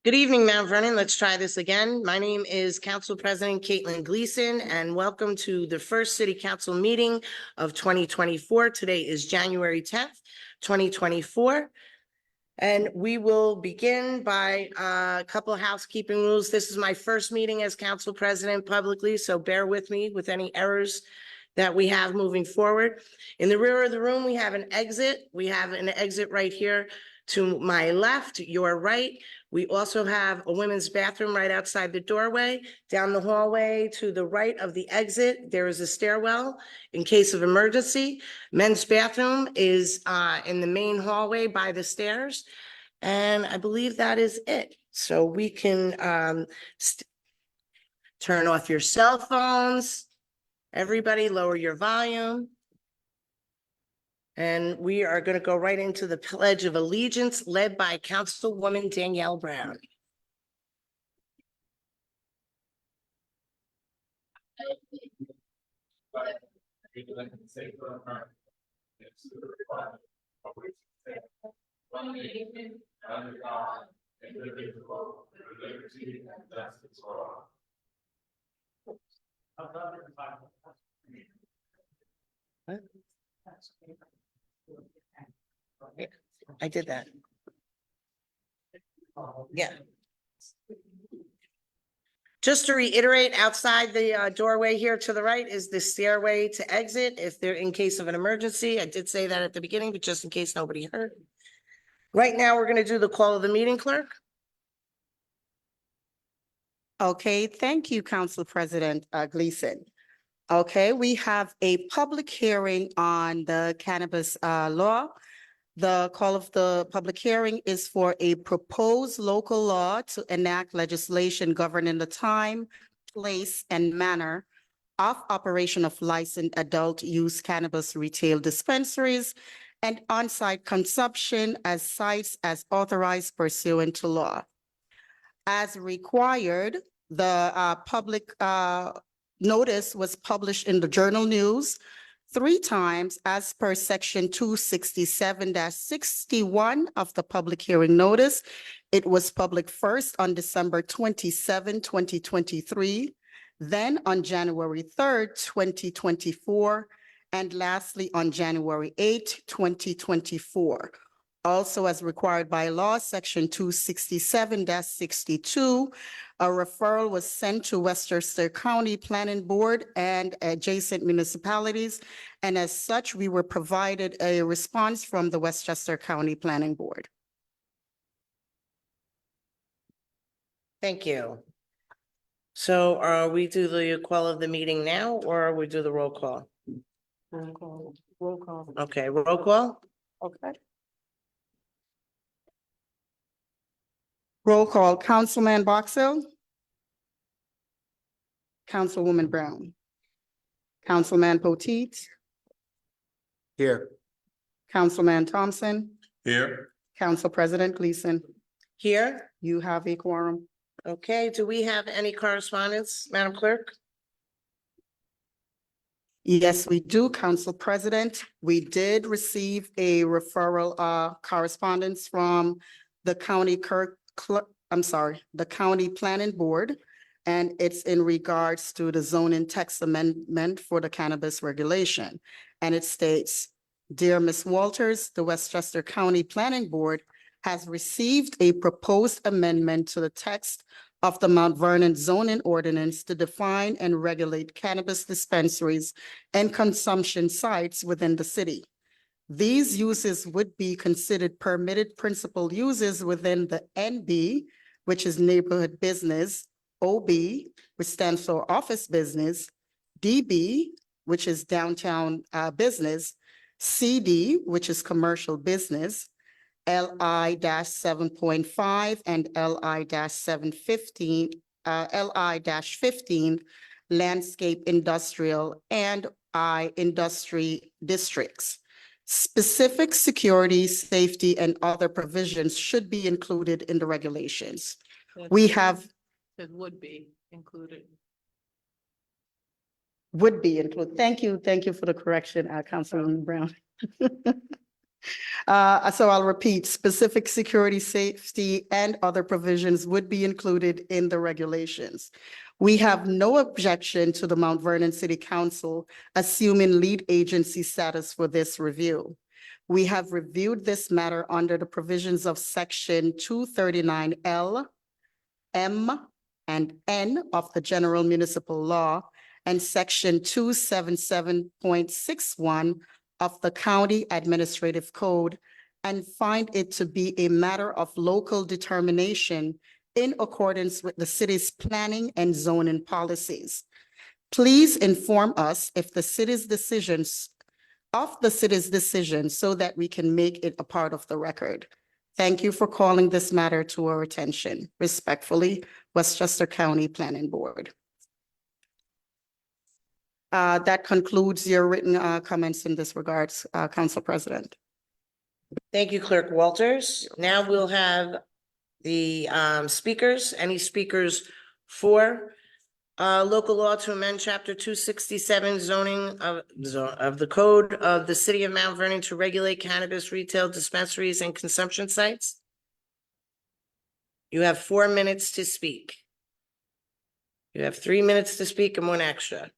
Good evening, Mount Vernon. Let's try this again. My name is Council President Caitlin Gleason, and welcome to the first City Council meeting of 2024. Today is January 10th, 2024. And we will begin by a couple of housekeeping rules. This is my first meeting as Council President publicly, so bear with me with any errors that we have moving forward. In the rear of the room, we have an exit. We have an exit right here to my left, your right. We also have a women's bathroom right outside the doorway. Down the hallway to the right of the exit, there is a stairwell in case of emergency. Men's bathroom is in the main hallway by the stairs. And I believe that is it. So we can turn off your cell phones. Everybody lower your volume. And we are going to go right into the Pledge of Allegiance led by Councilwoman Danielle Brown. I did that. Yeah. Just to reiterate, outside the doorway here to the right is the stairway to exit if they're in case of an emergency. I did say that at the beginning, but just in case nobody heard. Right now, we're going to do the call of the meeting, clerk. Okay, thank you, Council President Gleason. Okay, we have a public hearing on the cannabis law. The call of the public hearing is for a proposed local law to enact legislation governing the time, place, and manner of operation of licensed adult use cannabis retail dispensaries and on-site consumption as sites as authorized pursuant to law. As required, the public notice was published in the Journal News 3 times as per section 267-61 of the public hearing notice. It was public first on December 27, 2023, then on January 3rd, 2024, and lastly on January 8, 2024. Also, as required by law, section 267-62, a referral was sent to Westchester County Planning Board and adjacent municipalities. And as such, we were provided a response from the Westchester County Planning Board. Thank you. So are we do the call of the meeting now, or we do the roll call? Roll call. Roll call. Okay, roll call. Okay. Roll call. Councilman Boxill. Councilwoman Brown. Councilman Potteet. Here. Councilman Thompson. Here. Council President Gleason. Here. You have a quorum. Okay, do we have any correspondence, Madam Clerk? Yes, we do, Council President. We did receive a referral correspondence from the county the County Planning Board, and it's in regards to the zoning text amendment for the cannabis regulation. And it states, "Dear Ms. Walters, the Westchester County Planning Board has received a proposed amendment to the text of the Mount Vernon zoning ordinance to define and regulate cannabis dispensaries and consumption sites within the city. These uses would be considered permitted principal uses within the NB, which is neighborhood business, OB, which stands for office business, DB, which is downtown business, CD, which is commercial business, LI-7.5 and LI-715, LI-15 landscape industrial and industry districts. Specific security, safety, and other provisions should be included in the regulations." We have. That would be included. Would be included. Thank you for the correction, Councilwoman Brown. So I'll repeat, specific security, safety, and other provisions would be included in the regulations. We have no objection to the Mount Vernon City Council assuming lead agency status for this review. We have reviewed this matter under the provisions of Section 239L, M, and N of the General Municipal Law and Section 277.61 of the County Administrative Code and find it to be a matter of local determination in accordance with the city's planning and zoning policies. Please inform us if the city's decisions so that we can make it a part of the record. Thank you for calling this matter to our attention. Respectfully, Westchester County Planning Board. That concludes your written comments in this regards, Council President. Thank you, Clerk Walters. Now we'll have the speakers. Any speakers for local law to amend Chapter 267 zoning of the Code of the City of Mount Vernon to regulate cannabis retail dispensaries and consumption sites? You have 4 minutes to speak. You have 3 minutes to speak and 1 extra.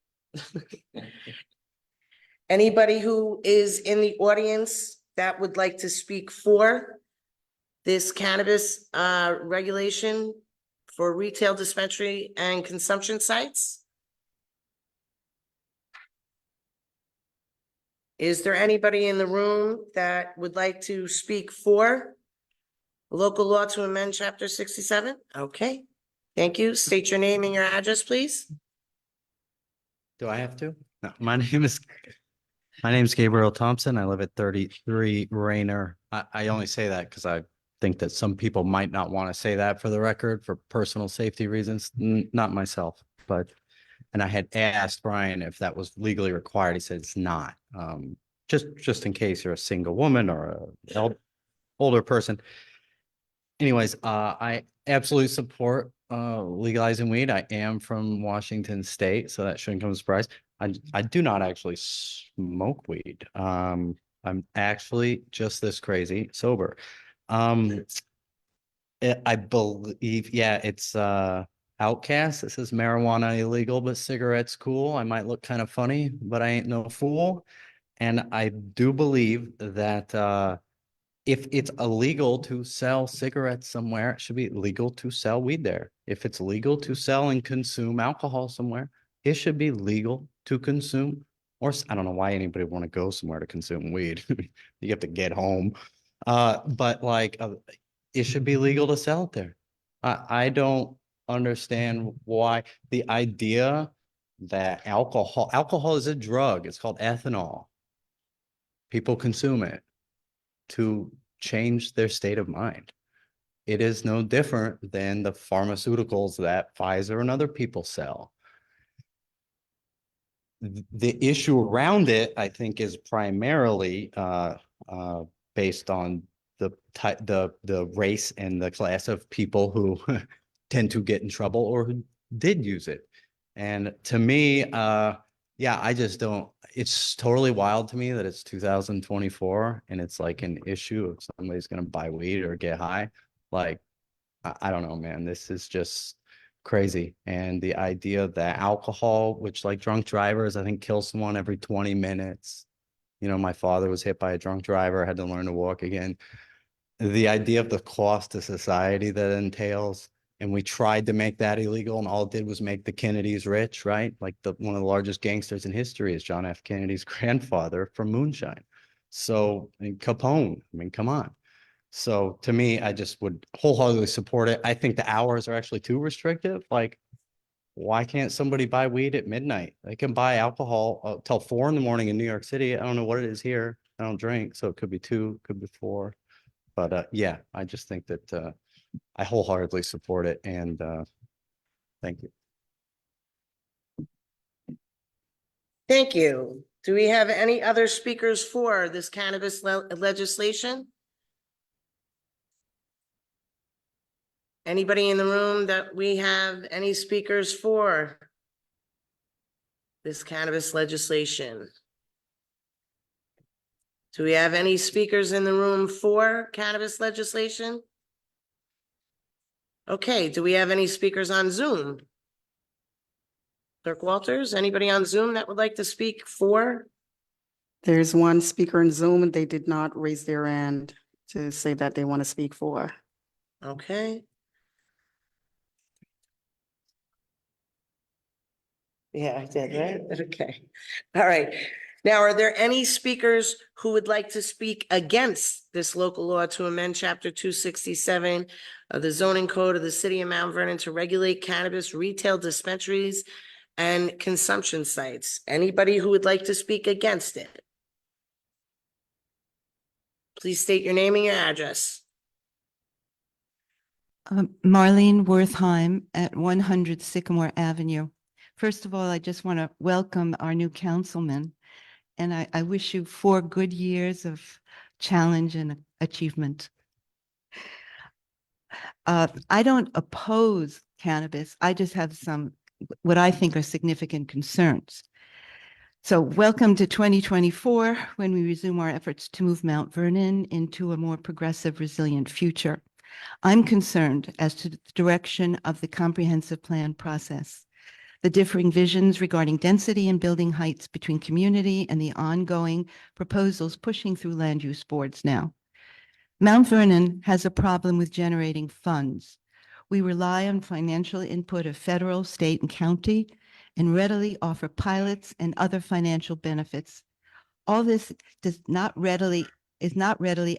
Anybody who is in the audience that would like to speak for this cannabis regulation for retail dispensary and consumption sites? Is there anybody in the room that would like to speak for local law to amend Chapter 67? Okay, thank you. State your name and your address, please. Do I have to? No, my name is Gabriel Thompson. I live at 33 Rayner. I only say that because I think that some people might not want to say that for the record for personal safety reasons. Not myself, and I had asked Brian if that was legally required. He said it's not. Just in case you're a single woman or a older person. Anyways, I absolutely support legalizing weed. I am from Washington State, so that shouldn't come as a surprise. I do not actually smoke weed. I'm actually just this crazy sober. I believe, yeah, it's Outcast. It says marijuana illegal, but cigarettes cool. I might look kind of funny, but I ain't no fool. And I do believe that if it's illegal to sell cigarettes somewhere, it should be legal to sell weed there. If it's legal to sell and consume alcohol somewhere, it should be legal to consume, or I don't know why anybody would want to go somewhere to consume weed. You have to get home. But like, it should be legal to sell it there. I don't understand why the idea that alcohol is a drug. It's called ethanol. People consume it to change their state of mind. It is no different than the pharmaceuticals that Pfizer and other people sell. The issue around it, I think, is primarily based on the race and the class of people who tend to get in trouble or who did use it. And to me, yeah, I just don't, it's totally wild to me that it's 2024 and it's like an issue if somebody's going to buy weed or get high. Like, I don't know, man, this is just crazy. And the idea that alcohol, which like drunk drivers, I think kills someone every 20 minutes. You know, my father was hit by a drunk driver, had to learn to walk again. The idea of the cost to society that entails, and we tried to make that illegal, and all it did was make the Kennedys rich, right? Like one of the largest gangsters in history is John F. Kennedy's grandfather from moonshine. So, and Capone, I mean, come on. So to me, I just would wholeheartedly support it. I think the hours are actually too restrictive. Like, why can't somebody buy weed at midnight? They can buy alcohol till 4 in the morning in New York City. I don't know what it is here. I don't drink, so it could be 2, could be 4. But yeah, I just think that I wholeheartedly support it, and thank you. Thank you. Do we have any other speakers for this cannabis legislation? Anybody in the room that we have any speakers for this cannabis legislation? Do we have any speakers in the room for cannabis legislation? Okay, do we have any speakers on Zoom? Clerk Walters, anybody on Zoom that would like to speak for? There's one speaker in Zoom and they did not raise their hand to say that they want to speak for. Okay. Yeah, I did, right? Okay. All right. Now, are there any speakers who would like to speak against this local law to amend chapter 267 of the zoning code of the city of Mount Vernon to regulate cannabis retail dispensaries and consumption sites? Anybody who would like to speak against it? Please state your name and your address. Marlene Wertheim at 100 Sycamore Avenue. First of all, I just want to welcome our new councilman, and I wish you 4 good years of challenge and achievement. I don't oppose cannabis. I just have some, what I think are significant concerns. So welcome to 2024, when we resume our efforts to move Mount Vernon into a more progressive, resilient future. I'm concerned as to the direction of the comprehensive plan process, the differing visions regarding density and building heights between community and the ongoing proposals pushing through land use boards now. Mount Vernon has a problem with generating funds. We rely on financial input of federal, state, and county, and readily offer pilots and other financial benefits. All this is not readily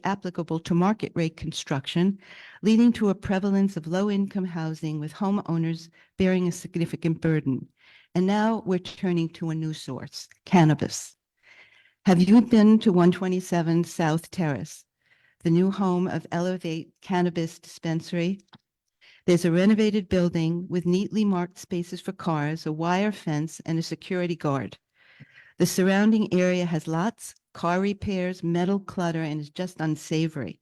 applicable to market rate construction, leading to a prevalence of low-income housing with homeowners bearing a significant burden. And now we're turning to a new source, cannabis. Have you been to 127 South Terrace, the new home of Elevate Cannabis Dispensary? There's a renovated building with neatly marked spaces for cars, a wire fence, and a security guard. The surrounding area has lots, car repairs, metal clutter, and is just unsavory.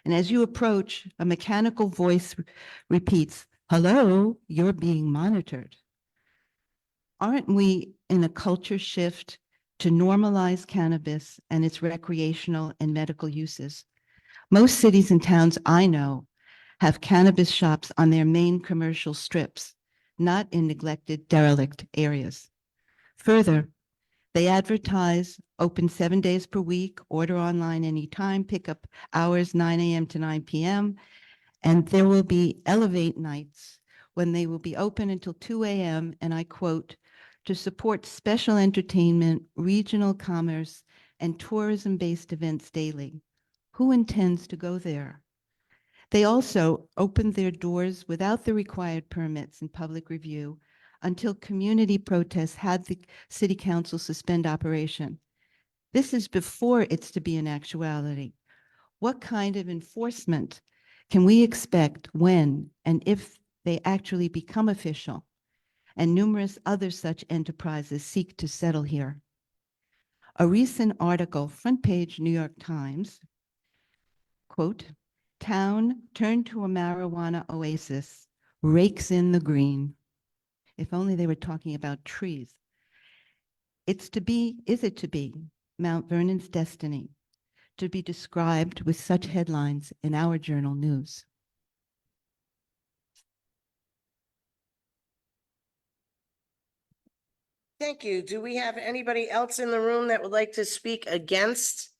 And as you approach, a mechanical voice repeats, "Hello, you're being monitored." Aren't we in a culture shift to normalize cannabis and its recreational and medical uses? Most cities and towns I know have cannabis shops on their main commercial strips, not in neglected, derelict areas. Further, they advertise open 7 days per week, order online anytime, pickup hours 9 a.m. to 9 p.m., and there will be Elevate nights when they will be open until 2 a.m., and I quote, "to support special entertainment, regional commerce, and tourism-based events daily." Who intends to go there? They also opened their doors without the required permits and public review until community protests had the city council suspend operation. This is before it's to be an actuality. What kind of enforcement can we expect when and if they actually become official and numerous other such enterprises seek to settle here? A recent article, front page New York Times, quote, "Town turned to a marijuana oasis, rakes in the green." If only they were talking about trees. Is it to be Mount Vernon's destiny to be described with such headlines in our journal news? Thank you. Do we have anybody else in the room that would like to speak against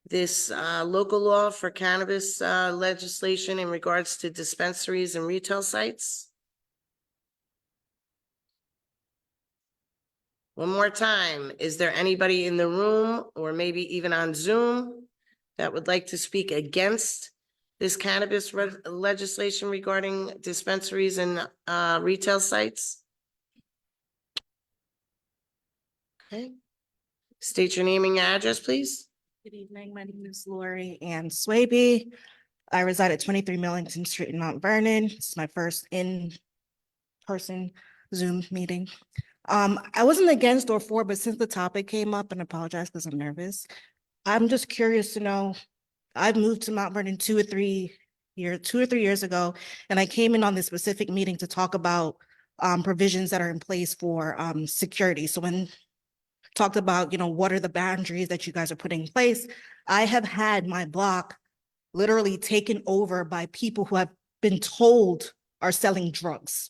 this local law for cannabis legislation in regards to dispensaries and retail sites? One more time, is there anybody in the room or maybe even on Zoom that would like to speak against this cannabis legislation regarding dispensaries and retail sites? Okay. State your name and your address, please. Good evening. My name is Lori Ann Swaby. I reside at 23 Millington Street in Mount Vernon. This is my first in-person Zoom meeting. I wasn't against or for, but since the topic came up, and I apologize because I'm nervous, I'm just curious to know. I've moved to Mount Vernon 2 or 3 years ago, and I came in on this specific meeting to talk about provisions that are in place for security. So when talked about, what are the boundaries that you guys are putting in place. I have had my block literally taken over by people who have been told are selling drugs.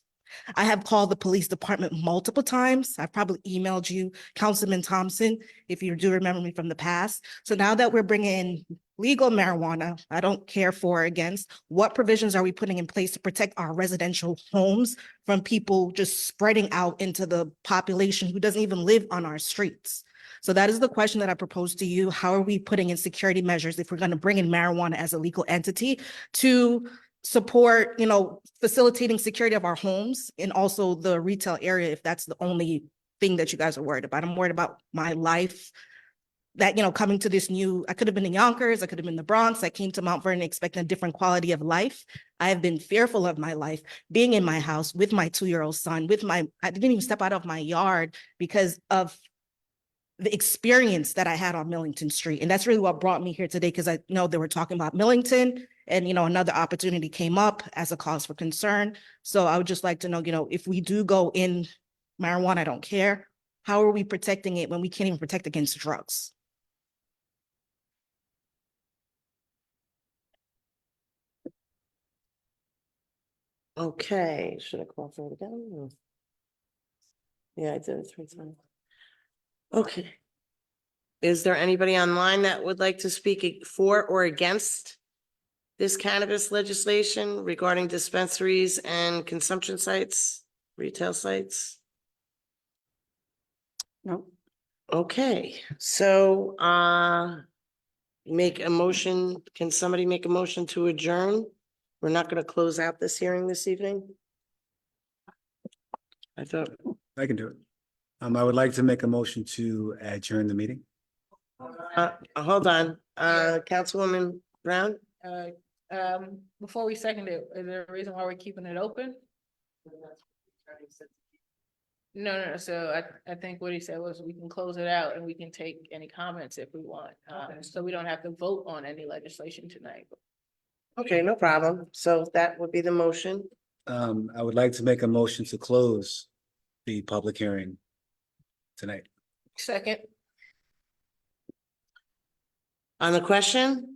I have called the police department multiple times. I've probably emailed you, Councilman Thompson, if you do remember me from the past. So now that we're bringing in legal marijuana, I don't care for or against, what provisions are we putting in place to protect our residential homes from people just spreading out into the population who doesn't even live on our streets? So that is the question that I propose to you. How are we putting in security measures if we're going to bring in marijuana as a legal entity to support, facilitating security of our homes and also the retail area, if that's the only thing that you guys are worried about? I'm worried about my life that, coming to this I could have been in Yonkers, I could have been in the Bronx, I came to Mount Vernon expecting a different quality of life. I have been fearful of my life, being in my house with my 2-year-old son, I didn't even step out of my yard because of the experience that I had on Millington Street. And that's really what brought me here today, because I know they were talking about Millington and, another opportunity came up as a cause for concern. So I would just like to know, if we do go in marijuana, I don't care. How are we protecting it when we can't even protect against drugs? Okay, should I call for it again? Yeah, I did it 3 times. Okay. Is there anybody online that would like to speak for or against this cannabis legislation regarding dispensaries and consumption sites, retail sites? No. Okay, so, make a motion. Can somebody make a motion to adjourn? We're not gonna close out this hearing this evening? I thought, I can do it. I would like to make a motion to adjourn the meeting. hold on, Councilwoman Brown? Before we second it, is there a reason why we're keeping it open? No, so I think what he said was we can close it out and we can take any comments if we want. So we don't have to vote on any legislation tonight. Okay, no problem. So that would be the motion. I would like to make a motion to close the public hearing tonight. Second. On the question?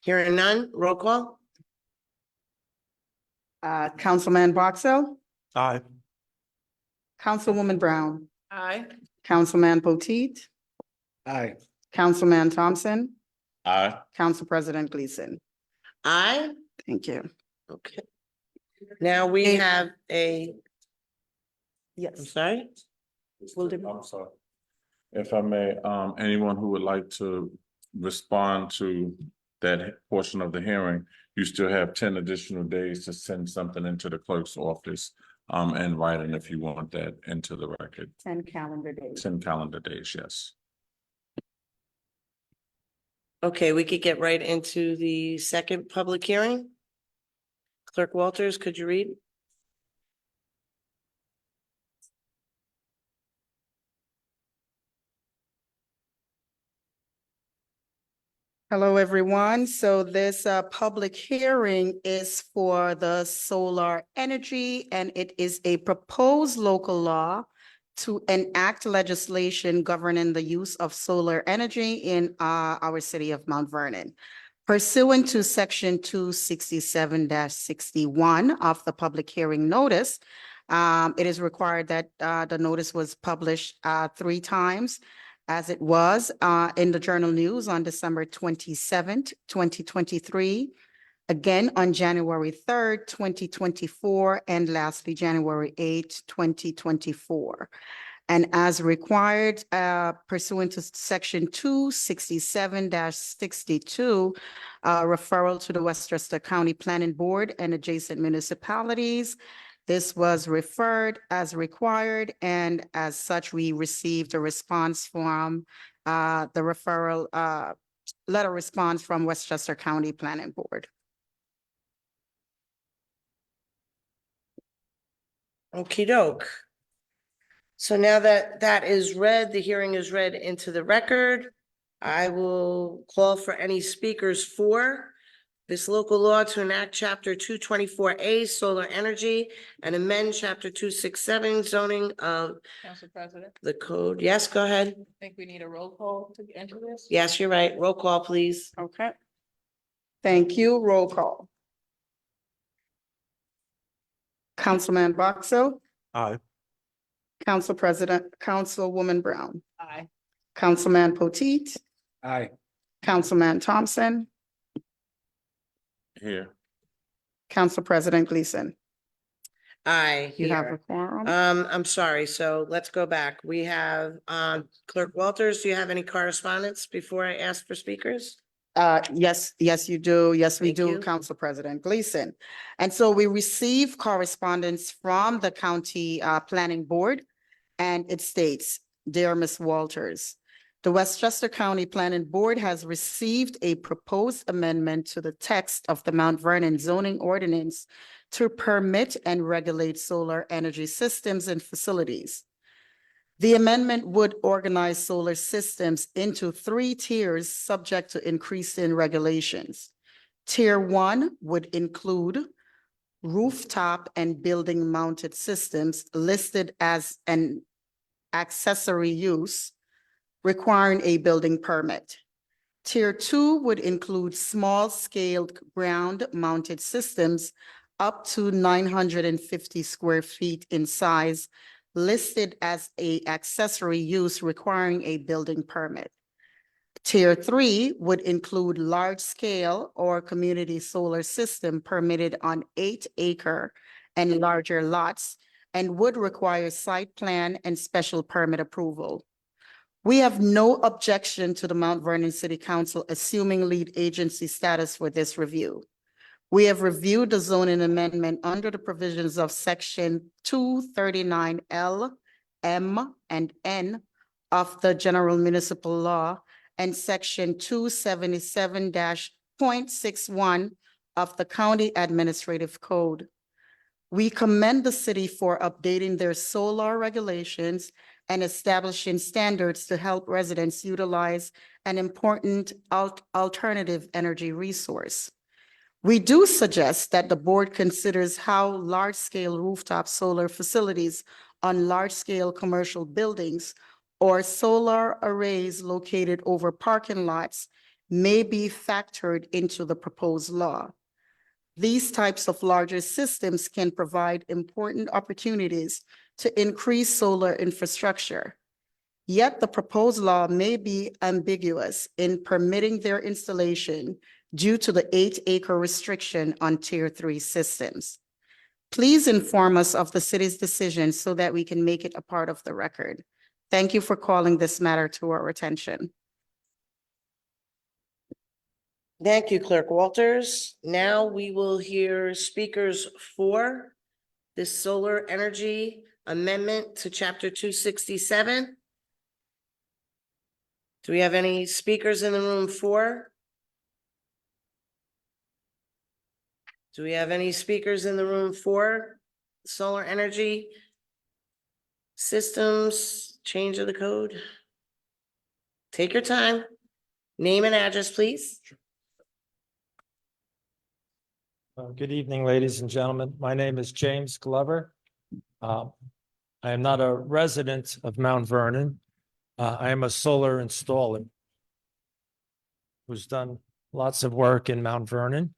Hearing none, roll call? Councilman Boxell, Aye. Councilwoman Brown, Aye. Councilman Potteet, Aye. Councilman Thompson, Aye. Council President Gleason. Aye. Thank you. Okay. Now we have I'm Yes. sorry? I'm sorry. If I may, anyone who would like to respond to that portion of the hearing, you still have 10 additional days to send something into the clerk's office and write it if you want that into the record. 10 calendar days. 10 calendar days, yes. Okay, we could get right into the second public hearing. Clerk Walters, could you read? Hello, everyone. So this public hearing is for the solar energy, and it is a proposed local law to enact legislation governing the use of solar energy in our city of Mount Vernon. Pursuant to section 267-61 of the public hearing notice, it is required that the notice was published 3 times, as it was in the Journal News on December 27th, 2023, again on January 3rd, 2024, and lastly, January 8th, 2024. And as required pursuant to section 267-62, referral to the Westchester County Planning Board and adjacent municipalities. This was referred as required, and as such, we received a response from the referral letter response from Westchester County Planning Board. Okey doke. So now that that is read, the hearing is read into the record. I will call for any speakers for This local law to enact chapter 224A solar energy and amend chapter 267 zoning of Council President, the code. Yes, go ahead. I think we need a roll call to enter this. Yes, you're right. Roll call, please. Okay. Thank you. Roll call. Councilman Boxell, Aye. Council President, Councilwoman Brown, Aye. Councilman Potteet, Aye. Councilman Thompson, Here. Council President Gleason. Aye. You have a here. quorum. I'm sorry. So let's go back. We have, Clerk Walters, do you have any correspondence before I ask for speakers? Yes, you do. Yes, we Thank do, you. Council President Gleason. And so we receive correspondence from the County Planning Board, and it states, "Dear Ms. Walters, the Westchester County Planning Board has received a proposed amendment to the text of the Mount Vernon zoning ordinance to permit and regulate solar energy systems and facilities. The amendment would organize solar systems into 3 tiers subject to increasing regulations. Tier 1 would include rooftop and building mounted systems listed as an accessory use requiring a building permit. Tier 2 would include small-scaled ground-mounted systems up to 950 square feet in size listed as a accessory use requiring a building permit. Tier 3 would include large-scale or community solar system permitted on 8-acre and larger lots and would require site plan and special permit approval. We have no objection to the Mount Vernon City Council assuming lead agency status for this review. We have reviewed the zoning amendment under the provisions of section 239L, M, and N of the General Municipal Law and section 277-0.61 of the County Administrative Code. We commend the city for updating their solar regulations and establishing standards to help residents utilize an important alternative energy resource. We do suggest that the board considers how large-scale rooftop solar facilities on large-scale commercial buildings or solar arrays located over parking lots may be factored into the proposed law. These types of larger systems can provide important opportunities to increase solar infrastructure. Yet the proposed law may be ambiguous in permitting their installation due to the 8-acre restriction on Tier 3 systems. Please inform us of the city's decision so that we can make it a part of the record. Thank you for calling this matter to our attention. Thank you, Clerk Walters. Now we will hear speakers for this solar energy amendment to chapter 267. Do we have any speakers in the room for? Do we have any speakers in the room for solar energy systems, change of the code? Take your time. Name and address, please. Good evening, ladies and gentlemen. My name is James Glover. I am not a resident of Mount Vernon. I am a solar installer who's done lots of work in Mount Vernon.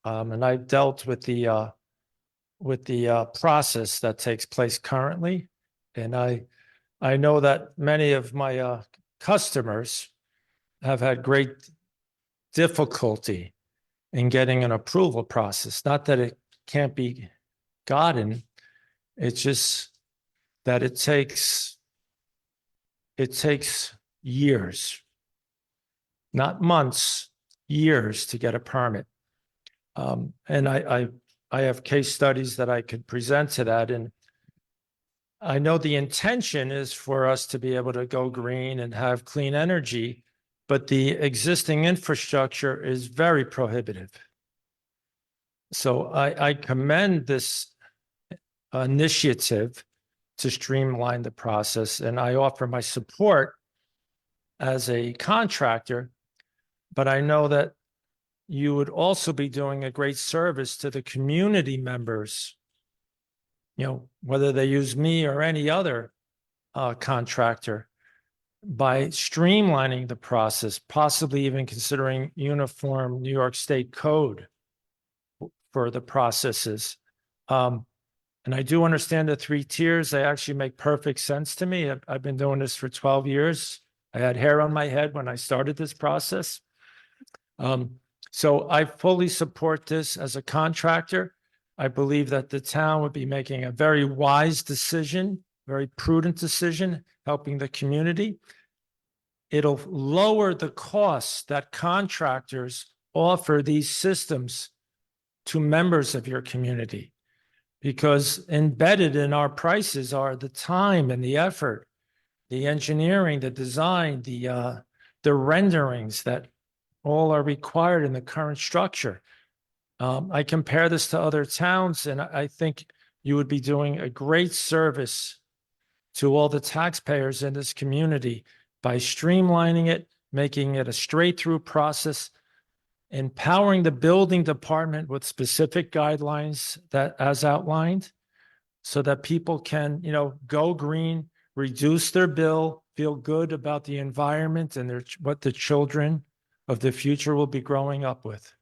And I've dealt with the process that takes place currently. And I know that many of my customers have had great difficulty in getting an approval process. Not that it can't be gotten, it's just that it takes years, not months, years to get a permit. And I have case studies that I could present to that. And I know the intention is for us to be able to go green and have clean energy, but the existing infrastructure is very prohibitive. So I commend this initiative to streamline the process, and I offer my support as a contractor, but I know that you would also be doing a great service to the community members. Whether they use me or any other contractor, by streamlining the process, possibly even considering uniform New York State code for the processes. And I do understand the 3 tiers. They actually make perfect sense to me. I've been doing this for 12 years. I had hair on my head when I started this process. So I fully support this as a contractor. I believe that the town would be making a very wise decision, very prudent decision, helping the community. It'll lower the costs that contractors offer these systems to members of your community, because embedded in our prices are the time and the effort, the engineering, the design, the renderings that all are required in the current structure. I compare this to other towns, and I think you would be doing a great service to all the taxpayers in this community by streamlining it, making it a straight-through process, empowering the building department with specific guidelines that, as outlined, so that people can, go green, reduce their bill, feel good about the environment and what the children of the future will be growing up with.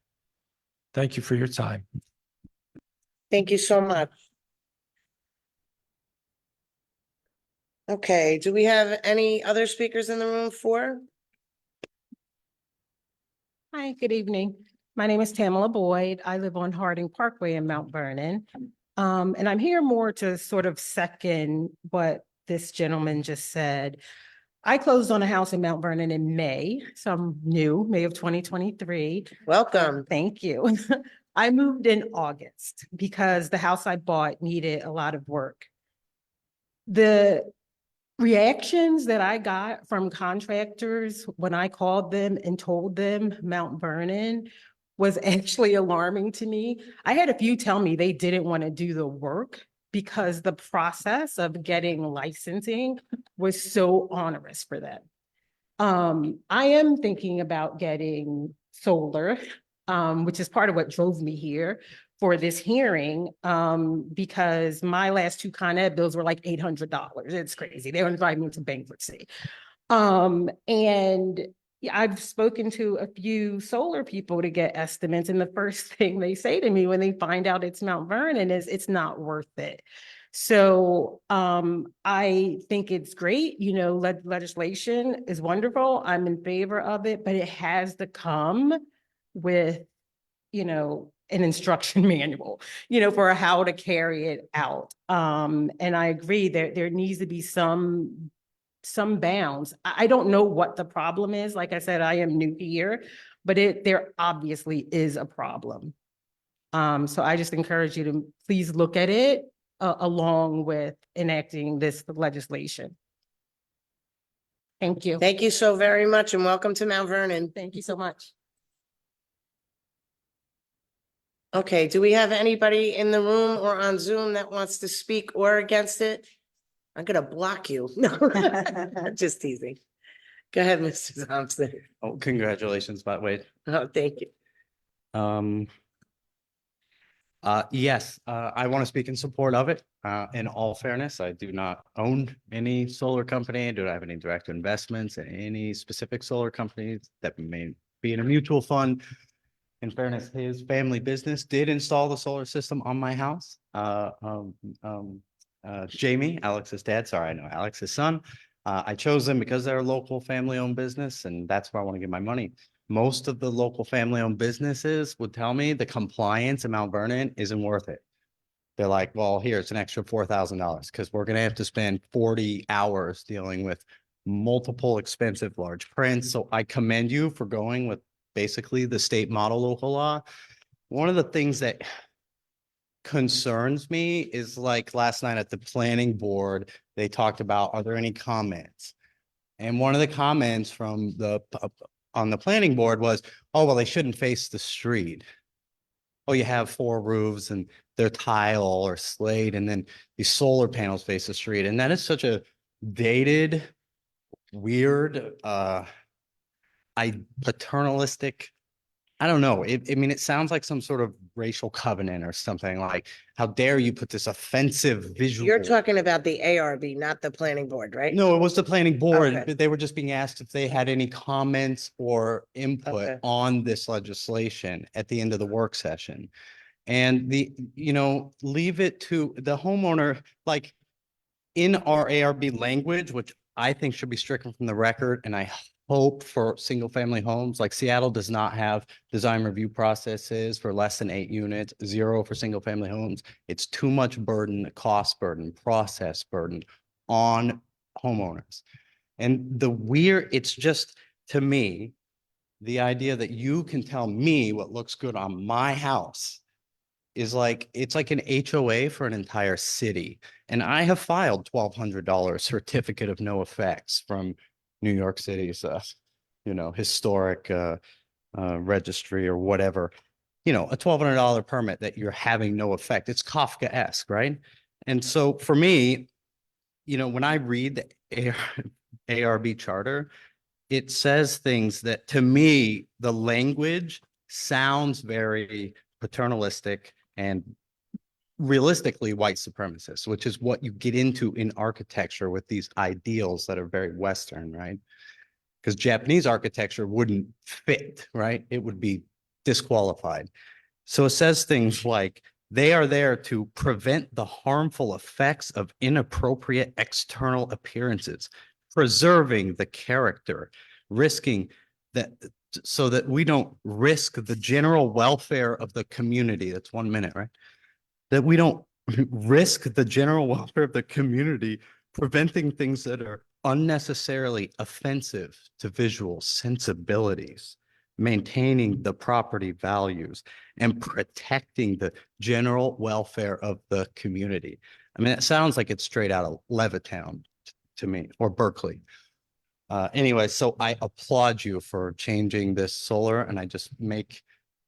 Thank you for your time. Thank you so much. Okay, do we have any other speakers in the room for? Hi, good evening. My name is Tamala Boyd. I live on Harding Parkway in Mount Vernon. And I'm here more to sort of second what this gentleman just said. I closed on a house in Mount Vernon in May, so I'm new, May of 2023. Welcome. Thank you. I moved in August because the house I bought needed a lot of work. The reactions that I got from contractors when I called them and told them Mount Vernon was actually alarming to me. I had a few tell me they didn't want to do the work because the process of getting licensing was so onerous for them. I am thinking about getting solar, which is part of what drove me here for this hearing, because my last 2 Con Ed bills were like $800. It's crazy. They were driving me to bankruptcy. And I've spoken to a few solar people to get estimates, and the first thing they say to me when they find out it's Mount Vernon is it's not worth it. So I think it's great, legislation is wonderful. I'm in favor of it, but it has to come with, an instruction manual, for how to carry it out. And I agree there needs to be some bounds. I don't know what the problem is. Like I said, I am new here, but there obviously is a problem. So I just encourage you to please look at it along with enacting this legislation. Thank you. Thank you so very much and welcome to Mount Vernon. Thank you so much. Okay, do we have anybody in the room or on Zoom that wants to speak or against it? I'm gonna block you. No, just teasing. Go ahead, Mr. Thompson. Oh, congratulations, by the way. Oh, thank you. Yes, I want to speak in support of it. In all fairness, I do not own any solar company. I do not have any direct investments in any specific solar companies that may be in a mutual fund. In fairness, his family business did install the solar system on my house. Jamie, Alex's dad, sorry, I know Alex's son. I chose them because they're a local family-owned business, and that's where I want to give my money. Most of the local family-owned businesses would tell me the compliance in Mount Vernon isn't worth it. They're like, well, here, it's an extra $4,000 because we're going to have to spend 40 hours dealing with multiple expensive large prints. So I commend you for going with basically the state model local law. One of the things that concerns me is like last night at the planning board, they talked about, are there any comments? And one of the comments from on the planning board was, oh, well, they shouldn't face the street. Oh, you have 4 roofs and they're tile or slate, and then these solar panels face the street. And that is such a dated, weird, paternalistic I don't know. I mean, it sounds like some sort of racial covenant or something like, how dare you put this offensive visual? You're talking about the ARB, not the planning board, right? No, it was the planning board, Okay. but they were just being asked if they had any comments or input Okay. on this legislation at the end of the work session. And leave it to the homeowner, like in our ARB language, which I think should be stricken from the record, and I hope for single family homes, like Seattle does not have design review processes for less than 8 units, 0 for single family homes. It's too much burden, cost burden, process burden on homeowners. And it's just, to me, the idea that you can tell me what looks good on my house is like, it's like an HOA for an entire city. And I have filed $1,200 certificate of no effects from New York City's, historic registry or whatever. A $1,200 permit that you're having no effect. It's Kafkaesque, right? And so for me, when I read the ARB charter, it says things that, to me, the language sounds very paternalistic and realistically white supremacist, which is what you get into in architecture with these ideals that are very Western, right? Because Japanese architecture wouldn't fit, right? It would be disqualified. So it says things like, they are there to prevent the harmful effects of inappropriate external appearances, preserving the character, risking that, so that we don't risk the general welfare of the community. That's 1 minute, right? That we don't risk the general welfare of the community, preventing things that are unnecessarily offensive to visual sensibilities, maintaining the property values, and protecting the general welfare of the community. I mean, it sounds like it's straight out of Levittown to me, or Berkeley. Anyway, so I applaud you for changing this solar, and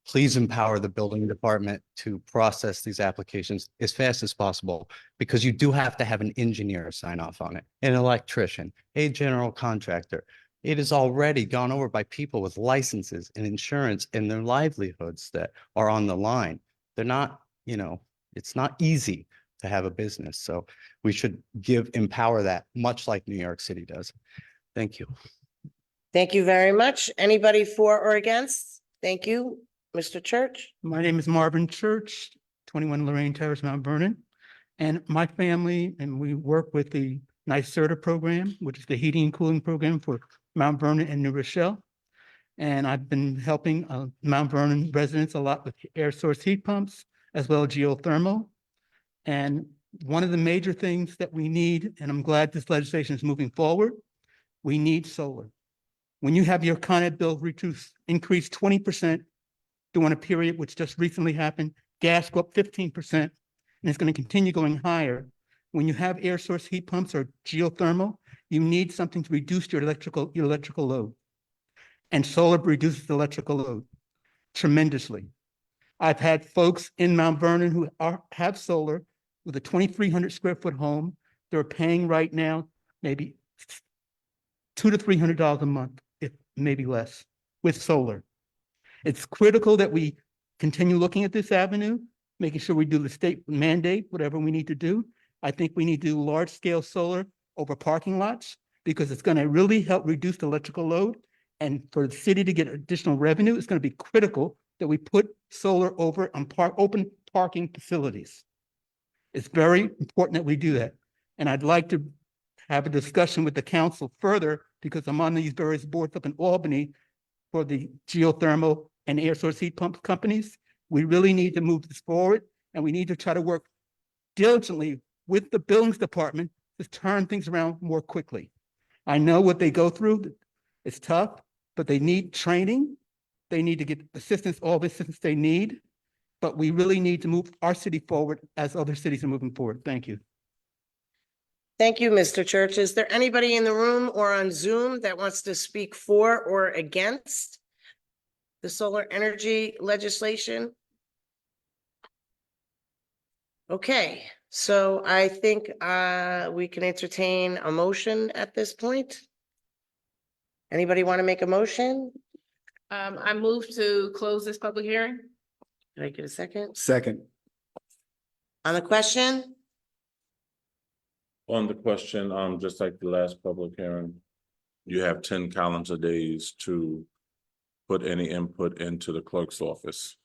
please empower the building department to process these applications as fast as possible, because you do have to have an engineer sign off on it, an electrician, a general contractor. It is already gone over by people with licenses and insurance and their livelihoods that are on the line. They're not, it's not easy to have a business. So we should empower that, much like New York City does. Thank you. Thank you very much. Anybody for or against? Thank you. Mr. Church? My name is Marvin Church, 21 Lorraine Terrace, Mount Vernon. And my family, and we work with the NYSERDA program, which is the heating and cooling program for Mount Vernon and New Rochelle. And I've been helping Mount Vernon residents a lot with air source heat pumps, as well as geothermal. And one of the major things that we need, and I'm glad this legislation is moving forward, we need solar. When you have your Con Ed bill increase 20% during a period which just recently happened, gas go up 15%, and it's going to continue going higher. When you have air source heat pumps or geothermal, you need something to reduce your electrical load. And solar reduces the electrical load tremendously. I've had folks in Mount Vernon who have solar with a 2,300 square foot home. They're paying right now maybe $200 to $300 a month, if maybe less, with solar. It's critical that we continue looking at this avenue, making sure we do the state mandate, whatever we need to do. I think we need to do large scale solar over parking lots, because it's going to really help reduce the electrical load. And for the city to get additional revenue, it's going to be critical that we put solar over on open parking facilities. It's very important that we do that. And I'd like to have a discussion with the council further, because I'm on these various boards up in Albany for the geothermal and air source heat pump companies. We really need to move this forward, and we need to try to work diligently with the buildings department to turn things around more quickly. I know what they go through. It's tough, but they need training. They need to get assistance, all the assistance they need. But we really need to move our city forward as other cities are moving forward. Thank you. Thank you, Mr. Church. Is there anybody in the room or on Zoom that wants to speak for or against the solar energy legislation? Okay, so I think we can entertain a motion at this point. Anybody want to make a motion? I move to close this public hearing. Can I get a second? Second. On the question? On the question, just like the last public hearing, you have 10 calendar days to put any input into the clerk's office.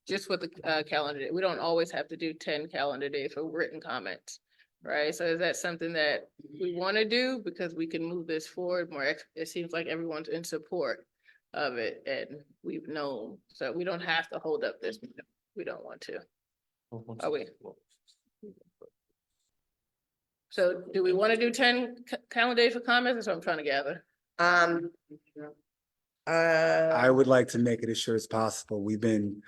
Just with the calendar, day. We don't always have to do 10 calendar days for written comments, right? So is that something that we want to do? Because we can move this forward more. It seems like everyone's in support of it and we've known, so we don't have to hold up this. We don't want to. Are we? So do we want to do 10 calendar days for comments? That's what I'm trying to gather. I would like to make it as short as possible. We've been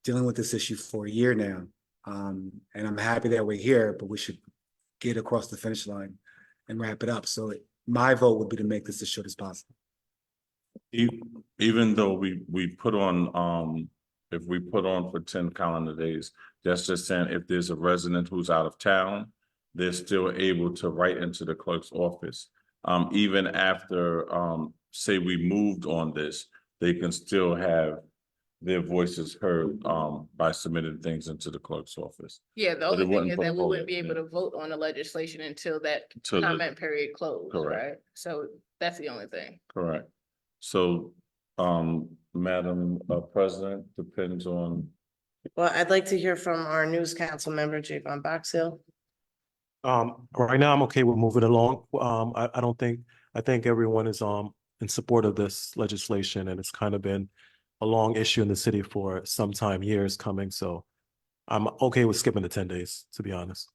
dealing with this issue for a year now. And I'm happy that we're here, but we should get across the finish line and wrap it up. So my vote would be to make this as short as possible. Even though we put on, if we put on for 10 calendar days, that's just saying if there's a resident who's out of town, they're still able to write into the clerk's office. Even after, say we moved on this, they can still have their voices heard, by submitting things into the clerk's office. Yeah, the But only it thing wasn't is that we proposed, wouldn't be yeah. able to vote on the legislation until that Till the- comment period closed, Correct. right? So that's the only thing. Correct. So, Madam President, depends on, Well, I'd like to hear from our news council member, Javon Boxill. Right now, I'm okay with moving along. I don't think, I think everyone is, in support of this legislation, and it's kind of been a long issue in the city for some time, years coming, so I'm okay with skipping the 10 days, to be honest.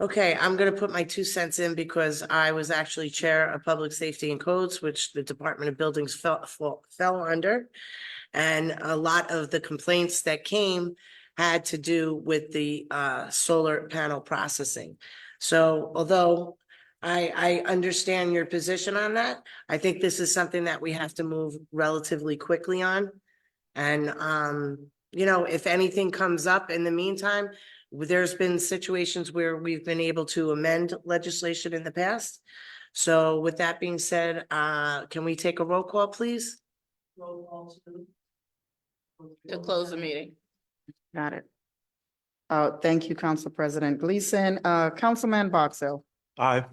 Okay, I'm gonna put my 2 cents in because I was actually chair of Public Safety and Codes, which the Department of Buildings fell under. And a lot of the complaints that came had to do with the solar panel processing. So although I understand your position on that, I think this is something that we have to move relatively quickly on. And you know, if anything comes up in the meantime, there's been situations where we've been able to amend legislation in the past. So with that being said, can we take a roll call, please? Roll call To close the meeting. Got it. Thank you, Council President Gleason. Councilman Boxill, Aye.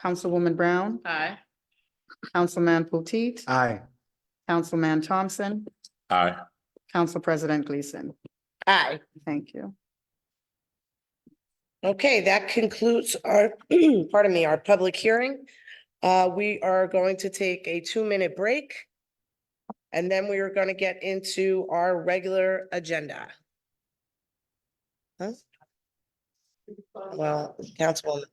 Councilwoman Brown, Aye. Councilman Potteet, Aye. Councilman Thompson, aye. Council President Gleason. Aye. Thank you. Okay, that concludes our, pardon me, our public hearing. We are going to take a 2-minute break. And then we are going to get into our regular agenda. Huh? Well, Councilwoman.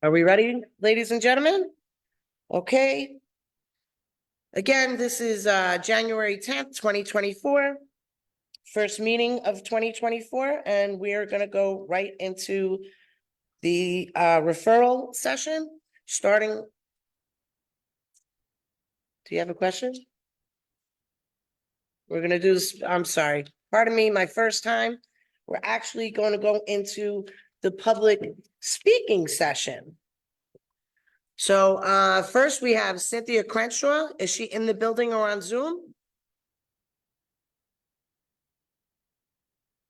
Are we ready, ladies and gentlemen? Okay. Again, this is January 10th, 2024. First meeting of 2024, and we are gonna go right into the referral session, starting. Do you have a question? We're gonna do this, I'm sorry, pardon me, my first time. We're actually going to go into the public speaking session. So first we have Cynthia Crenshaw. Is she in the building or on Zoom?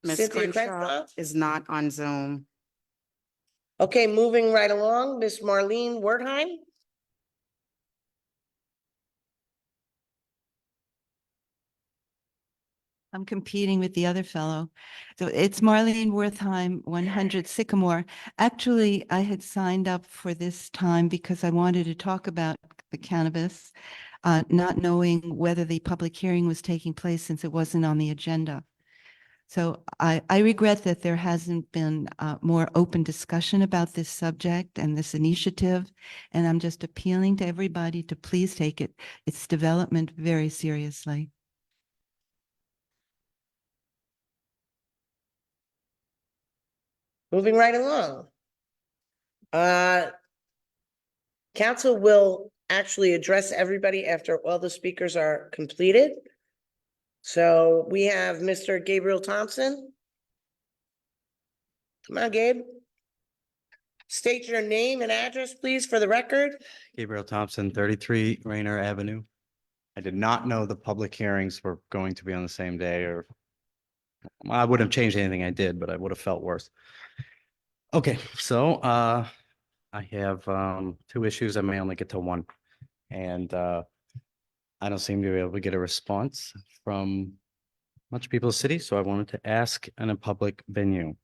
Ms. Cynthia Crenshaw is not on Zoom. Okay, moving right along, Miss Marlene Wertheim. I'm competing with the other fellow. So it's Marlene Wertheim, 100 Sycamore. Actually, I had signed up for this time because I wanted to talk about the cannabis, not knowing whether the public hearing was taking place since it wasn't on the agenda. So I regret that there hasn't been more open discussion about this subject and this initiative. And I'm just appealing to everybody to please take its development very seriously. Moving right along. Council will actually address everybody after all the speakers are completed. So we have Mr. Gabriel Thompson. Come on, Gabe. State your name and address, please, for the record. Gabriel Thompson, 33 Rainer Avenue. I did not know the public hearings were going to be on the same day, or I wouldn't have changed anything I did, but I would have felt worse. Okay, so I have two issues. I may only get to one. And I don't seem to be able to get a response from much people in the city, so I wanted to ask in a public venue.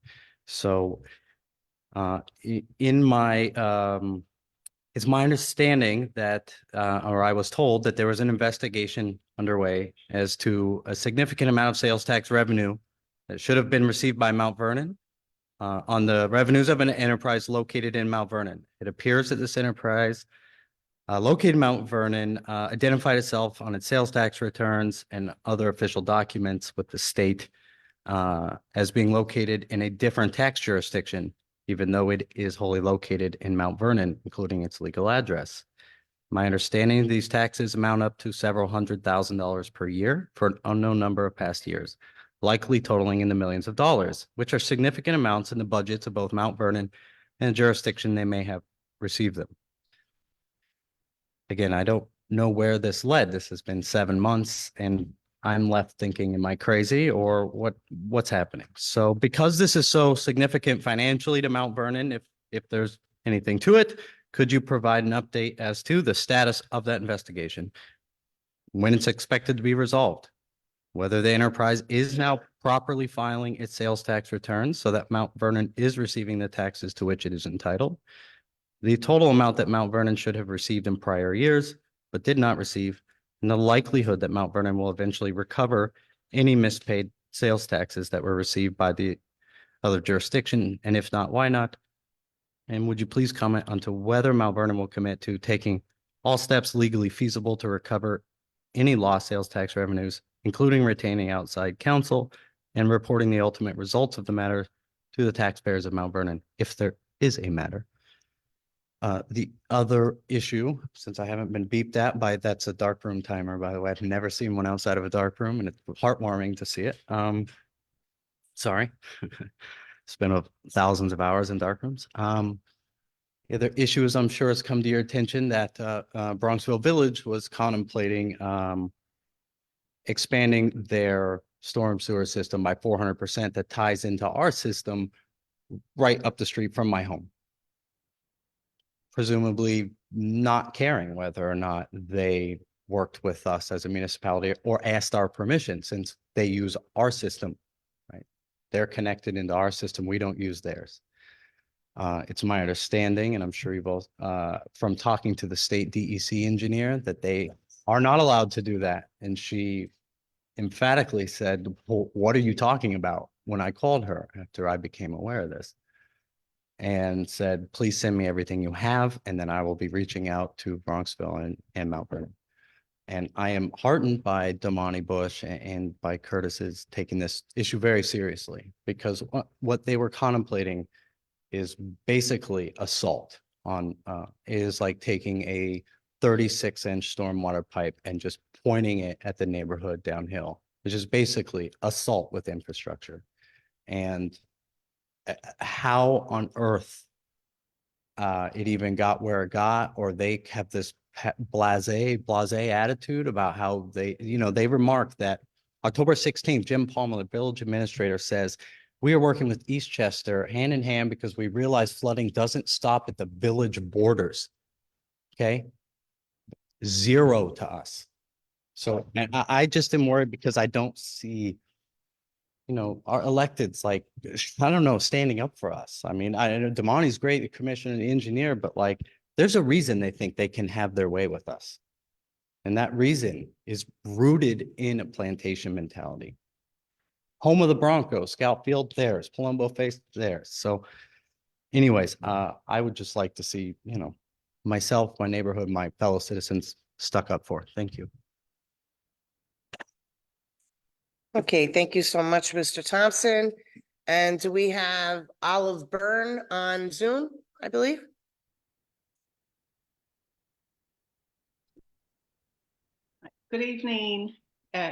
So in my it's my understanding that or I was told that there was an investigation underway as to a significant amount of sales tax revenue that should have been received by Mount Vernon on the revenues of an enterprise located in Mount Vernon. It appears that this enterprise located in Mount Vernon identified itself on its sales tax returns and other official documents with the state as being located in a different tax jurisdiction, even though it is wholly located in Mount Vernon, including its legal address. My understanding, these taxes amount up to several $100,000 per year for an unknown number of past years, likely totaling in the millions of dollars, which are significant amounts in the budgets of both Mount Vernon and the jurisdiction they may have received them. Again, I don't know where this led. This has been 7 months and I'm left thinking, am I crazy or what's happening? So because this is so significant financially to Mount Vernon, if there's anything to it, could you provide an update as to the status of that investigation? When it's expected to be resolved? Whether the enterprise is now properly filing its sales tax returns so that Mount Vernon is receiving the taxes to which it is entitled? The total amount that Mount Vernon should have received in prior years, but did not receive, and the likelihood that Mount Vernon will eventually recover any mispaid sales taxes that were received by the other jurisdiction, and if not, why not? And would you please comment onto whether Mount Vernon will commit to taking all steps legally feasible to recover any lost sales tax revenues, including retaining outside counsel and reporting the ultimate results of the matter to the taxpayers of Mount Vernon, if there is a matter? The other issue, since I haven't been beeped at by, that's a dark room timer, by the way. I've never seen one outside of a dark room and it's heartwarming to see it. Sorry. Spent thousands of hours in dark rooms. The other issue is, I'm sure it's come to your attention that Bronxville Village was contemplating expanding their storm sewer system by 400% that ties into our system right up the street from my home. Presumably not caring whether or not they worked with us as a municipality or asked our permission, since they use our system, right? They're connected into our system. We don't use theirs. It's my understanding, and I'm sure you've all, from talking to the state DEC engineer, that they are not allowed to do that. And she emphatically said, well, what are you talking about, when I called her after I became aware of this. and said, please send me everything you have, and then I will be reaching out to Bronxville and Mount Vernon. And I am heartened by Damani Bush and by Curtis's taking this issue very seriously, because what they were contemplating is basically assault on, it is like taking a 36-inch stormwater pipe and just pointing it at the neighborhood downhill, which is basically assault with infrastructure. And how on earth it even got where it got, or they kept this blasé attitude about how they, they remarked that October 16th, Jim Palmer, the village administrator, says, we are working with Eastchester hand in hand because we realize flooding doesn't stop at the village borders. Okay. 0 to us. So and I just am worried because I don't see, our electeds, like, I don't know, standing up for us. I mean, I know Damani's great, the commissioner and the engineer, but like, there's a reason they think they can have their way with us. And that reason is rooted in a plantation mentality. Home of the Broncos, Scout Field theirs, Palumbo Face theirs. So anyways, I would just like to see, myself, my neighborhood, my fellow citizens stuck up for it. Thank you. Okay, thank you so much, Mr. Thompson. And do we have Olive Byrne on Zoom, I believe? Good evening,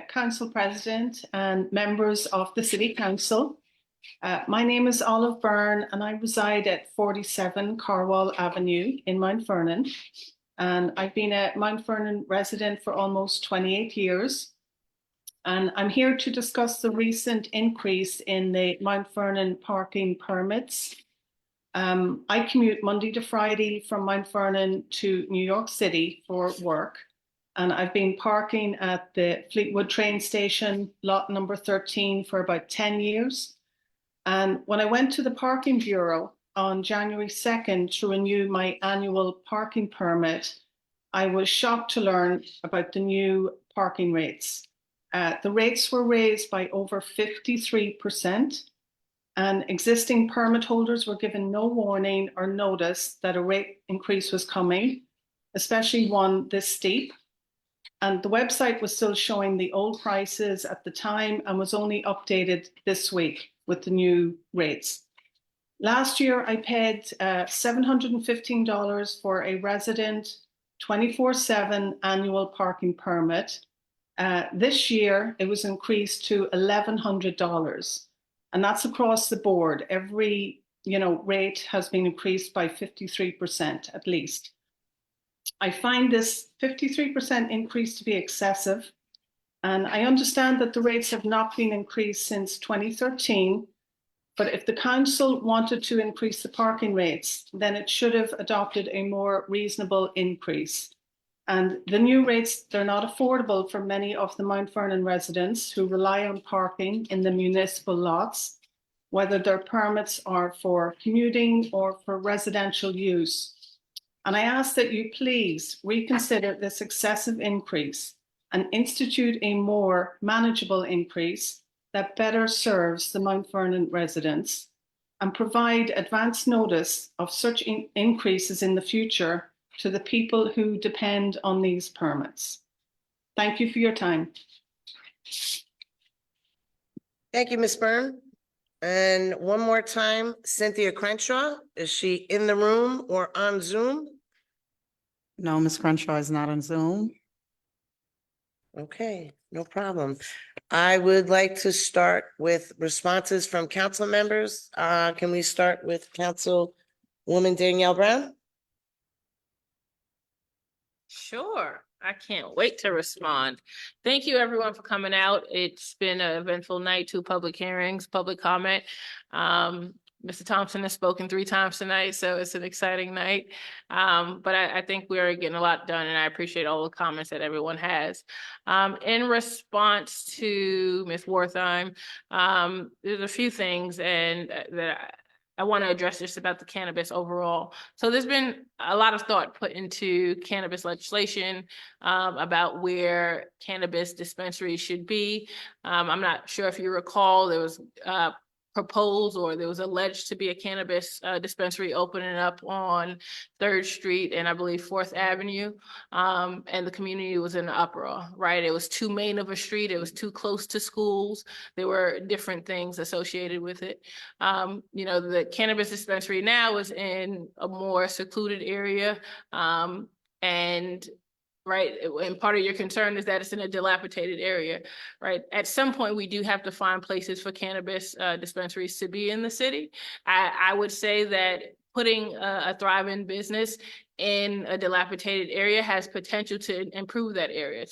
Council President and members of the City Council. My name is Olive Byrne and I reside at 47 Carwall Avenue in Mount Vernon. And I've been a Mount Vernon resident for almost 28 years. And I'm here to discuss the recent increase in the Mount Vernon parking permits. I commute Monday to Friday from Mount Vernon to New York City for work. And I've been parking at the Fleetwood train station, lot number 13, for about 10 years. And when I went to the Parking Bureau on January 2nd to renew my annual parking permit, I was shocked to learn about the new parking rates. The rates were raised by over 53%, and existing permit holders were given no warning or notice that a rate increase was coming, especially one this steep. And the website was still showing the old prices at the time and was only updated this week with the new rates. Last year, I paid $715 for a resident 24/7 annual parking permit. This year, it was increased to $1,100. And that's across the board. Every rate has been increased by 53% at least. I find this 53% increase to be excessive, and I understand that the rates have not been increased since 2013, but if the council wanted to increase the parking rates, then it should have adopted a more reasonable increase. And the new rates, they're not affordable for many of the Mount Vernon residents who rely on parking in the municipal lots, whether their permits are for commuting or for residential use. And I ask that you please reconsider this excessive increase and institute a more manageable increase that better serves the Mount Vernon residents, and provide advance notice of such increases in the future to the people who depend on these permits. Thank you for your time. Thank you, Ms. Byrne. And one more time, Cynthia Crenshaw, is she in the room or on Zoom? No, Ms. Crenshaw is not on Zoom. Okay, no problem. I would like to start with responses from council members. Can we start with Councilwoman Danielle Brown? Sure. I can't wait to respond. Thank you, everyone, for coming out. It's been an eventful night, 2 public hearings, public comment. Mr. Thompson has spoken 3 times tonight, so it's an exciting night. But I think we are getting a lot done, and I appreciate all the comments that everyone has. In response to Ms. Wertheim, there's a few things that I want to address just about the cannabis overall. So there's been a lot of thought put into cannabis legislation about where cannabis dispensaries should be. I'm not sure if you recall, there was proposed, or there was alleged to be a cannabis dispensary opening up on 3rd Street and I believe 4th Avenue. And the community was in an uproar, right? It was too main of a street. It was too close to schools. There were different things associated with it. You know, the cannabis dispensary now is in a more secluded area. And right, and part of your concern is that it's in a dilapidated area, right? At some point, we do have to find places for cannabis dispensaries to be in the city. I would say that putting a thriving business in a dilapidated area has potential to improve that area,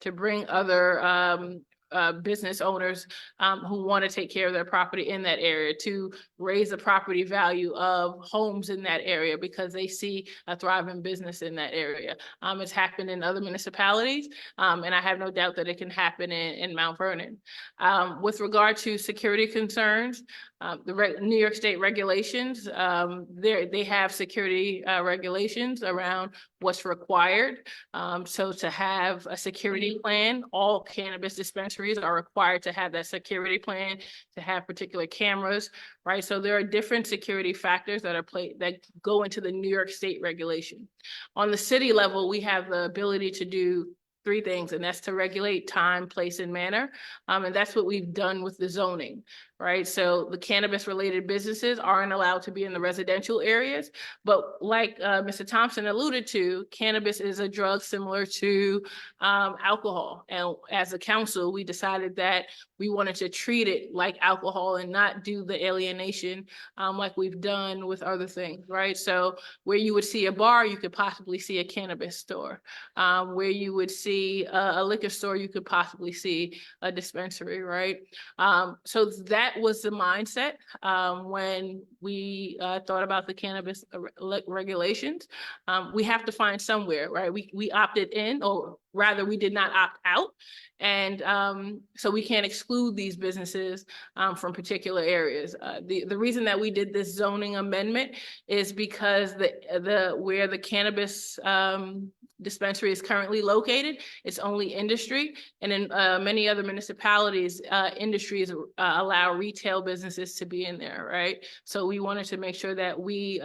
to bring other business owners who want to take care of their property in that area, to raise the property value of homes in that area because they see a thriving business in that area. It's happened in other municipalities, and I have no doubt that it can happen in Mount Vernon. With regard to security concerns, the New York State regulations, they have security regulations around what's required. So to have a security plan, all cannabis dispensaries are required to have that security plan, to have particular cameras, right? So there are different security factors that that go into the New York State regulation. On the city level, we have the ability to do 3 things, and that's to regulate time, place, and manner. And that's what we've done with the zoning, right? So the cannabis related businesses aren't allowed to be in the residential areas, but like Mr. Thompson alluded to, cannabis is a drug similar to alcohol. And as a council, we decided that we wanted to treat it like alcohol and not do the alienation like we've done with other things, right? So where you would see a bar, you could possibly see a cannabis store. Where you would see a liquor store, you could possibly see a dispensary, right? So that was the mindset when we thought about the cannabis regulations. We have to find somewhere, right? We opted in, or rather we did not opt out. And so we can't exclude these businesses from particular areas. The reason that we did this zoning amendment is because where the cannabis dispensary is currently located, it's only industry. And in many other municipalities, industries allow retail businesses to be in there, right? So we wanted to make sure that we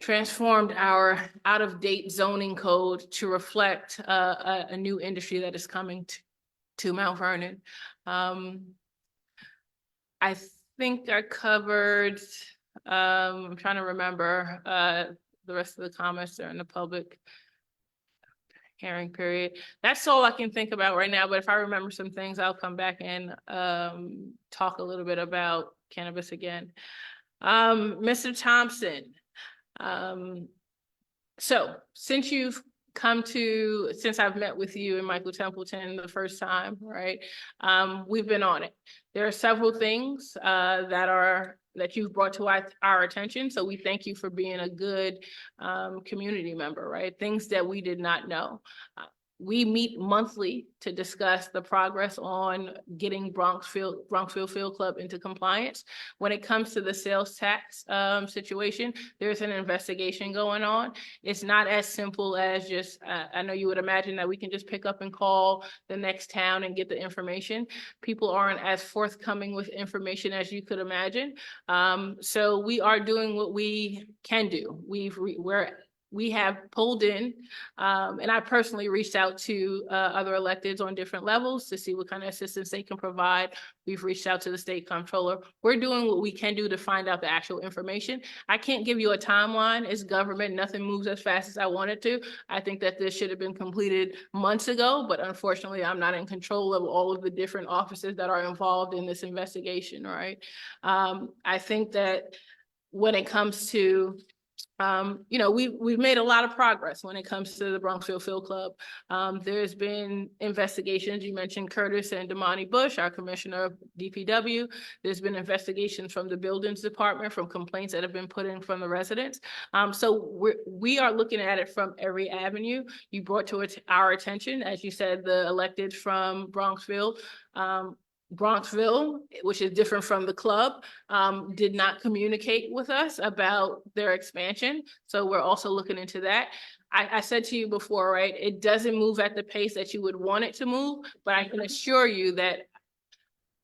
transformed our out-of-date zoning code to reflect a new industry that is coming to Mount Vernon. I think I covered, I'm trying to remember the rest of the comments during the public hearing period. That's all I can think about right now, but if I remember some things, I'll come back and talk a little bit about cannabis again. Mr. Thompson, so since I've met with you and Michael Templeton the first time, right? We've been on it. There are several things that you've brought to our attention. So we thank you for being a good community member, right? Things that we did not know. We meet monthly to discuss the progress on getting Bronxville Field Club into compliance. When it comes to the sales tax situation, there's an investigation going on. It's not as simple as just, I know you would imagine that we can just pick up and call the next town and get the information. People aren't as forthcoming with information as you could imagine. So we are doing what we can do. We have pulled in, and I personally reached out to other electeds on different levels to see what kind of assistance they can provide. We've reached out to the state comptroller. We're doing what we can do to find out the actual information. I can't give you a timeline. It's government. Nothing moves as fast as I want it to. I think that this should have been completed months ago, but unfortunately, I'm not in control of all of the different offices that are involved in this investigation, right? I think that when it comes to we've made a lot of progress when it comes to the Bronxville Field Club. There's been investigations. You mentioned Curtis and Damani Bush, our commissioner of DPW. There's been investigations from the buildings department, from complaints that have been put in from the residents. So we are looking at it from every avenue. You brought to our attention, as you said, the elected from Bronxville. Bronxville, which is different from the club, did not communicate with us about their expansion. So we're also looking into that. I said to you before, right, it doesn't move at the pace that you would want it to move, but I can assure you that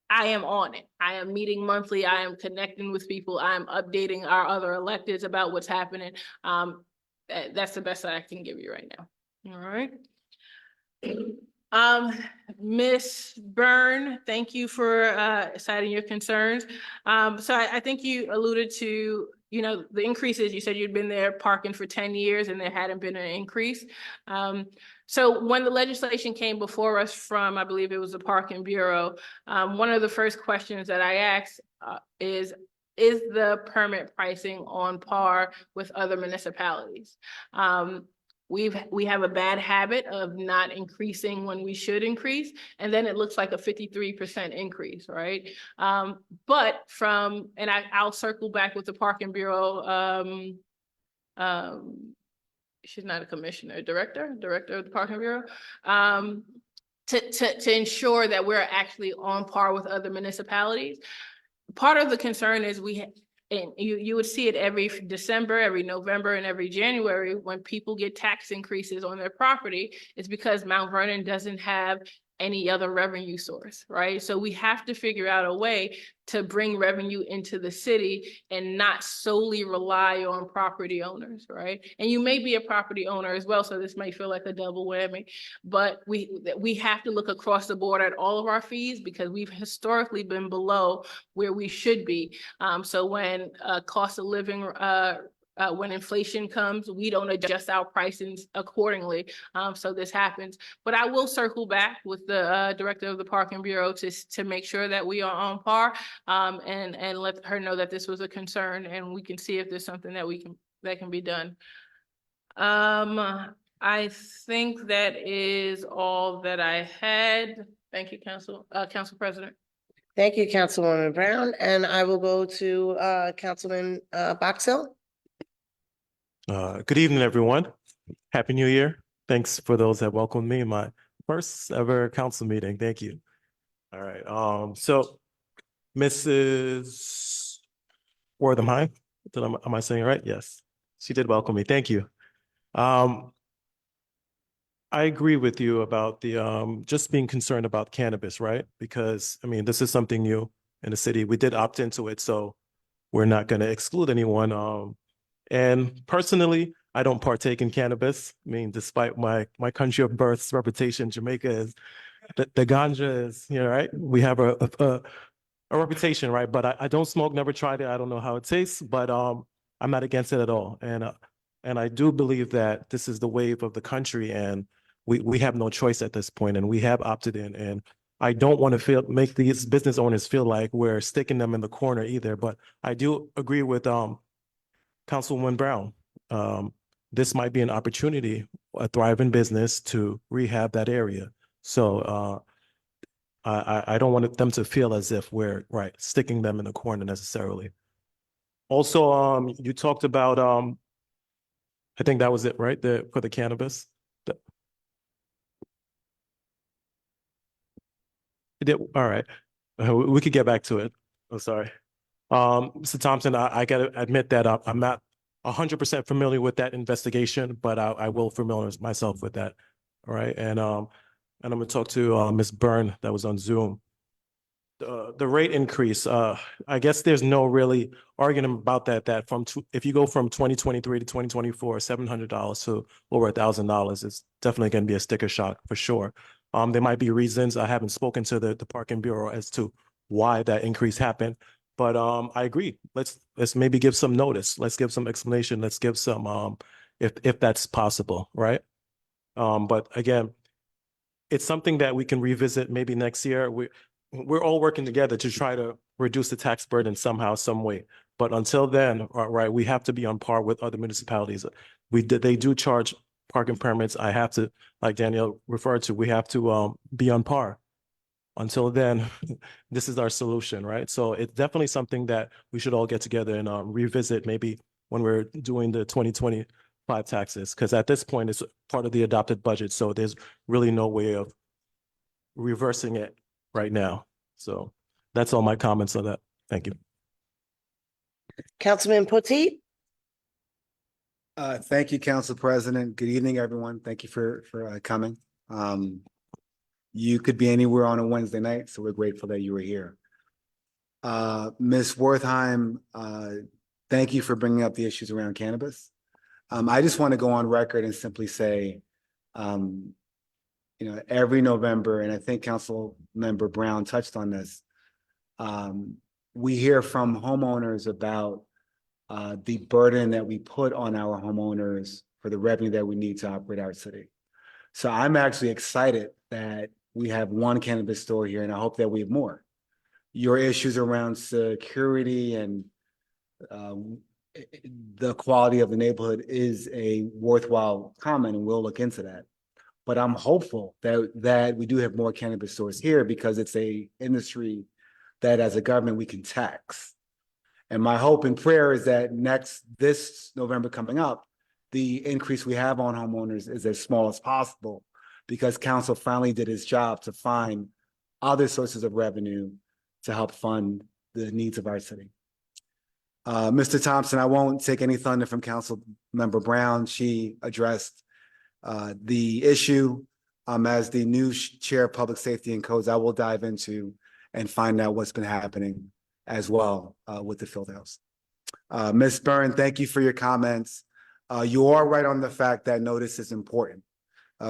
I am on it. I am meeting monthly. I am connecting with people. I am updating our other electeds about what's happening. That's the best that I can give you right now. All right. Ms. Byrne, thank you for citing your concerns. So I think you alluded to, you know, the increases. You said you'd been there parking for 10 years and there hadn't been an increase. So when the legislation came before us from, I believe it was the Parking Bureau, one of the first questions that I asked is the permit pricing on par with other municipalities? We have a bad habit of not increasing when we should increase, and then it looks like a 53% increase, right? But and I'll circle back with the Parking Bureau. She's not a commissioner, director of the Parking Bureau, to ensure that we're actually on par with other municipalities. Part of the concern is and you would see it every December, every November, and every January when people get tax increases on their property. It's because Mount Vernon doesn't have any other revenue source, right? So we have to figure out a way to bring revenue into the city and not solely rely on property owners, right? And you may be a property owner as well, so this may feel like a double whammy, but we have to look across the board at all of our fees because we've historically been below where we should be. So when cost of living when inflation comes, we don't adjust our pricing accordingly. So this happens. But I will circle back with the director of the Parking Bureau to make sure that we are on par and let her know that this was a concern and we can see if there's something that can be done. I think that is all that I had. Thank you, Council President. Thank you, Councilwoman Brown. And I will go to Councilman Box Hill. Good evening, everyone. Happy New Year. Thanks for those that welcomed me in my first ever council meeting. Thank you. All right. So Mrs. Wortham, am I saying it right? Yes. She did welcome me. Thank you. I agree with you about the just being concerned about cannabis, right? Because I mean, this is something new in the city. We did opt into it, so we're not going to exclude anyone. And personally, I don't partake in cannabis. I mean, despite my country of birth's reputation, Jamaica is the ganja is, you know, right? We have a reputation, right? But I don't smoke, never tried it. I don't know how it tastes, but I'm not against it at all. And I do believe that this is the wave of the country, and we have no choice at this point, and we have opted in. And I don't want to make these business owners feel like we're sticking them in the corner either. But I do agree with Councilwoman Brown. This might be an opportunity, a thriving business to rehab that area. So I don't want them to feel as if we're sticking them in the corner necessarily. Also, you talked about I think that was it, right? For the cannabis. All right, we could get back to it. I'm sorry. Mr. Thompson, I gotta admit that I'm not 100% familiar with that investigation, but I will familiarize myself with that. All right, and I'm gonna talk to Ms. Byrne that was on Zoom. The rate increase, I guess there's no really argument about that. If you go from 2023 to 2024, $700 to over $1,000, it's definitely going to be a sticker shock for sure. There might be reasons. I haven't spoken to the Parking Bureau as to why that increase happened. But I agree. Let's maybe give some notice. Let's give some explanation. Let's give some if that's possible, right? But again, it's something that we can revisit maybe next year. We're all working together to try to reduce the tax burden somehow, some way. But until then, right, we have to be on par with other municipalities. They do charge parking permits. I have to, like Danielle referred to, we have to be on par. Until then, this is our solution, right? So it's definitely something that we should all get together and revisit maybe when we're doing the 2025 taxes, because at this point it's part of the adopted budget. So there's really no way of reversing it right now. So that's all my comments on that. Thank you. Councilman Potteet? Thank you, Council President. Good evening, everyone. Thank you for coming. You could be anywhere on a Wednesday night, so we're grateful that you were here. Ms. Wertheim, thank you for bringing up the issues around cannabis. I just want to go on record and simply say, every November, and I think Council Member Brown touched on this, we hear from homeowners about the burden that we put on our homeowners for the revenue that we need to operate our city. So I'm actually excited that we have one cannabis store here, and I hope that we have more. Your issues around security and the quality of the neighborhood is a worthwhile comment, and we'll look into that. But I'm hopeful that we do have more cannabis stores here because it's a industry that as a government we can tax. And my hope and prayer is that this November coming up, the increase we have on homeowners is as small as possible because council finally did its job to find other sources of revenue to help fund the needs of our city. Mr. Thompson, I won't take any thunder from Council Member Brown. She addressed the issue. As the new chair of public safety and codes, I will dive into and find out what's been happening as well with the field house. Ms. Byrne, thank you for your comments. You are right on the fact that notice is important.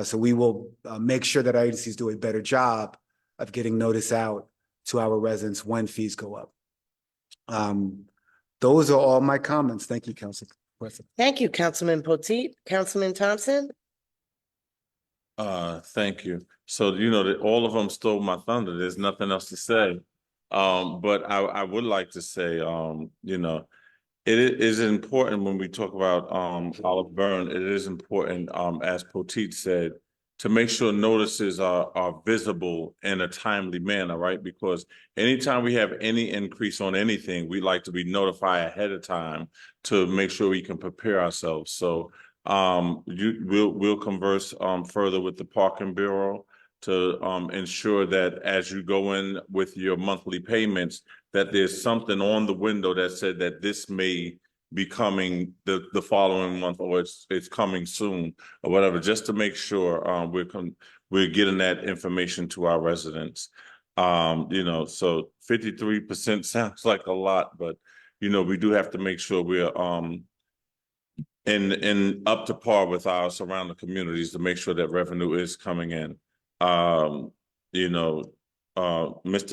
So we will make sure that our agencies do a better job of getting notice out to our residents when fees go up. Those are all my comments. Thank you, Council President. Thank you, Councilman Potteet. Councilman Thompson? Thank you. So, that all of them stole my thunder. There's nothing else to say. But I would like to say, it is important when we talk about Olive Byrne, it is important, as Potteet said, to make sure notices are visible in a timely manner, right? Because anytime we have any increase on anything, we like to be notified ahead of time to make sure we can prepare ourselves. So we'll converse further with the Parking Bureau to ensure that as you go in with your monthly payments, that there's something on the window that said that this may be coming the following month, or it's coming soon, or whatever, just to make sure we're getting that information to our residents. So 53% sounds like a lot, but we do have to make sure we're in up to par with our surrounding communities to make sure that revenue is coming in. Mr.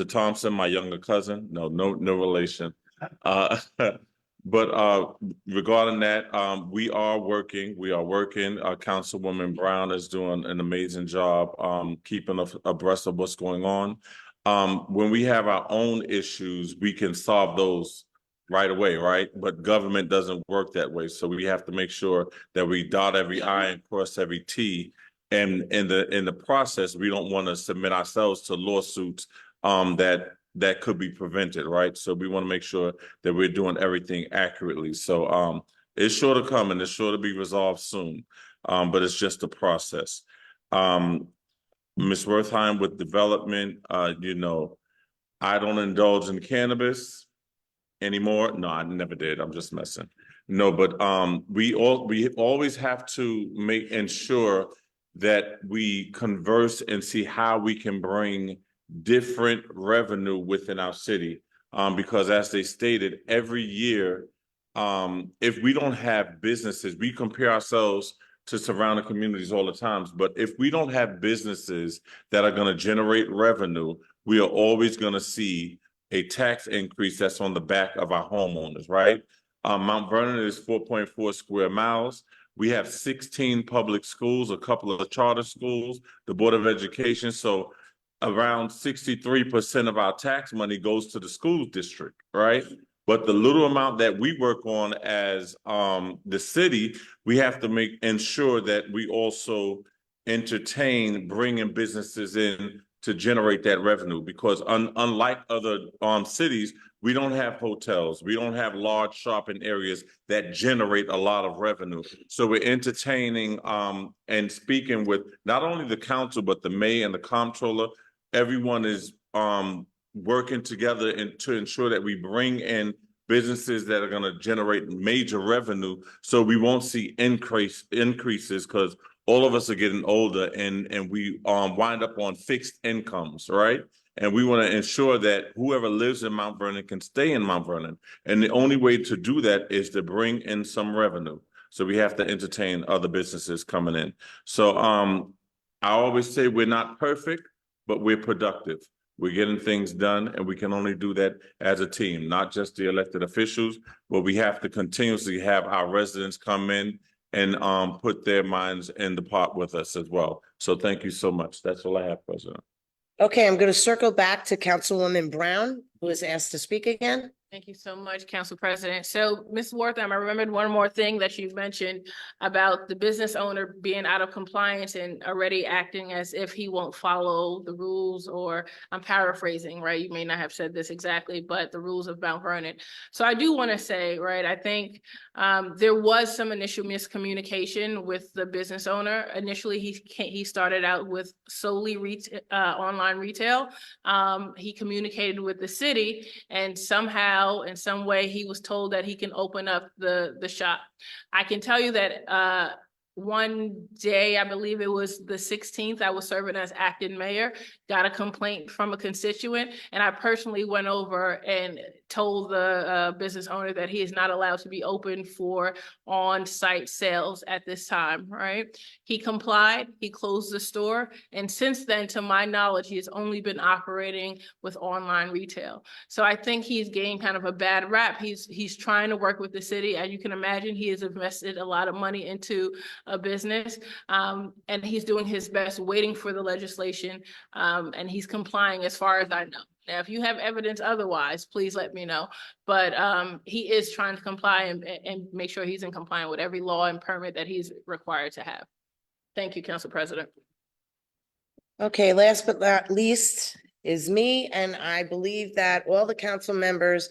Thompson, my younger cousin, no relation. But regarding that, we are working. Councilwoman Brown is doing an amazing job keeping abreast of what's going on. When we have our own issues, we can solve those right away, right? But government doesn't work that way. So we have to make sure that we dot every I and cross every T. And in the process, we don't want to submit ourselves to lawsuits that could be prevented, right? So we want to make sure that we're doing everything accurately. So it's sure to come and it's sure to be resolved soon, but it's just a process. Ms. Wertheim, with development, I don't indulge in cannabis anymore. No, I never did. I'm just messing. No, but we always have to ensure that we converse and see how we can bring different revenue within our city. Because as they stated, every year, if we don't have businesses, we compare ourselves to surrounding communities all the time. But if we don't have businesses that are going to generate revenue, we are always going to see a tax increase that's on the back of our homeowners, right? Mount Vernon is 4.4 square miles. We have 16 public schools, a couple of charter schools, the Board of Education. So around 63% of our tax money goes to the school district, right? But the little amount that we work on as the city, we have to ensure that we also entertain bringing businesses in to generate that revenue. Because unlike other cities, we don't have hotels. We don't have large shopping areas that generate a lot of revenue. So we're entertaining and speaking with not only the council, but the mayor and the comptroller. Everyone is working together to ensure that we bring in businesses that are going to generate major revenue, so we won't see increases, because all of us are getting older and we wind up on fixed incomes, right? And we want to ensure that whoever lives in Mount Vernon can stay in Mount Vernon. And the only way to do that is to bring in some revenue. So we have to entertain other businesses coming in. So I always say we're not perfect, but we're productive. We're getting things done, and we can only do that as a team, not just the elected officials, but we have to continuously have our residents come in and put their minds in the pot with us as well. So thank you so much. That's all I have, President. Okay, I'm going to circle back to Councilwoman Brown, who was asked to speak again. Thank you so much, Council President. So, Ms. Wortham, I remembered one more thing that you mentioned about the business owner being out of compliance and already acting as if he won't follow the rules, or I'm paraphrasing, right? You may not have said this exactly, but the rules of Mount Vernon. So I do want to say, right, I think there was some initial miscommunication with the business owner. Initially, he started out with solely online retail. He communicated with the city, and somehow in some way he was told that he can open up the shop. I can tell you that one day, I believe it was the 16th, I was serving as acting mayor, got a complaint from a constituent, and I personally went over and told the business owner that he is not allowed to be open for on-site sales at this time, right? He complied, he closed the store, and since then, to my knowledge, he has only been operating with online retail. So I think he's gained kind of a bad rap. He's trying to work with the city. As you can imagine, he has invested a lot of money into a business, and he's doing his best, waiting for the legislation, and he's complying as far as I know. Now, if you have evidence otherwise, please let me know. But he is trying to comply and make sure he's in compliance with every law and permit that he's required to have. Thank you, Council President. Okay, last but not least is me, and I believe that all the council members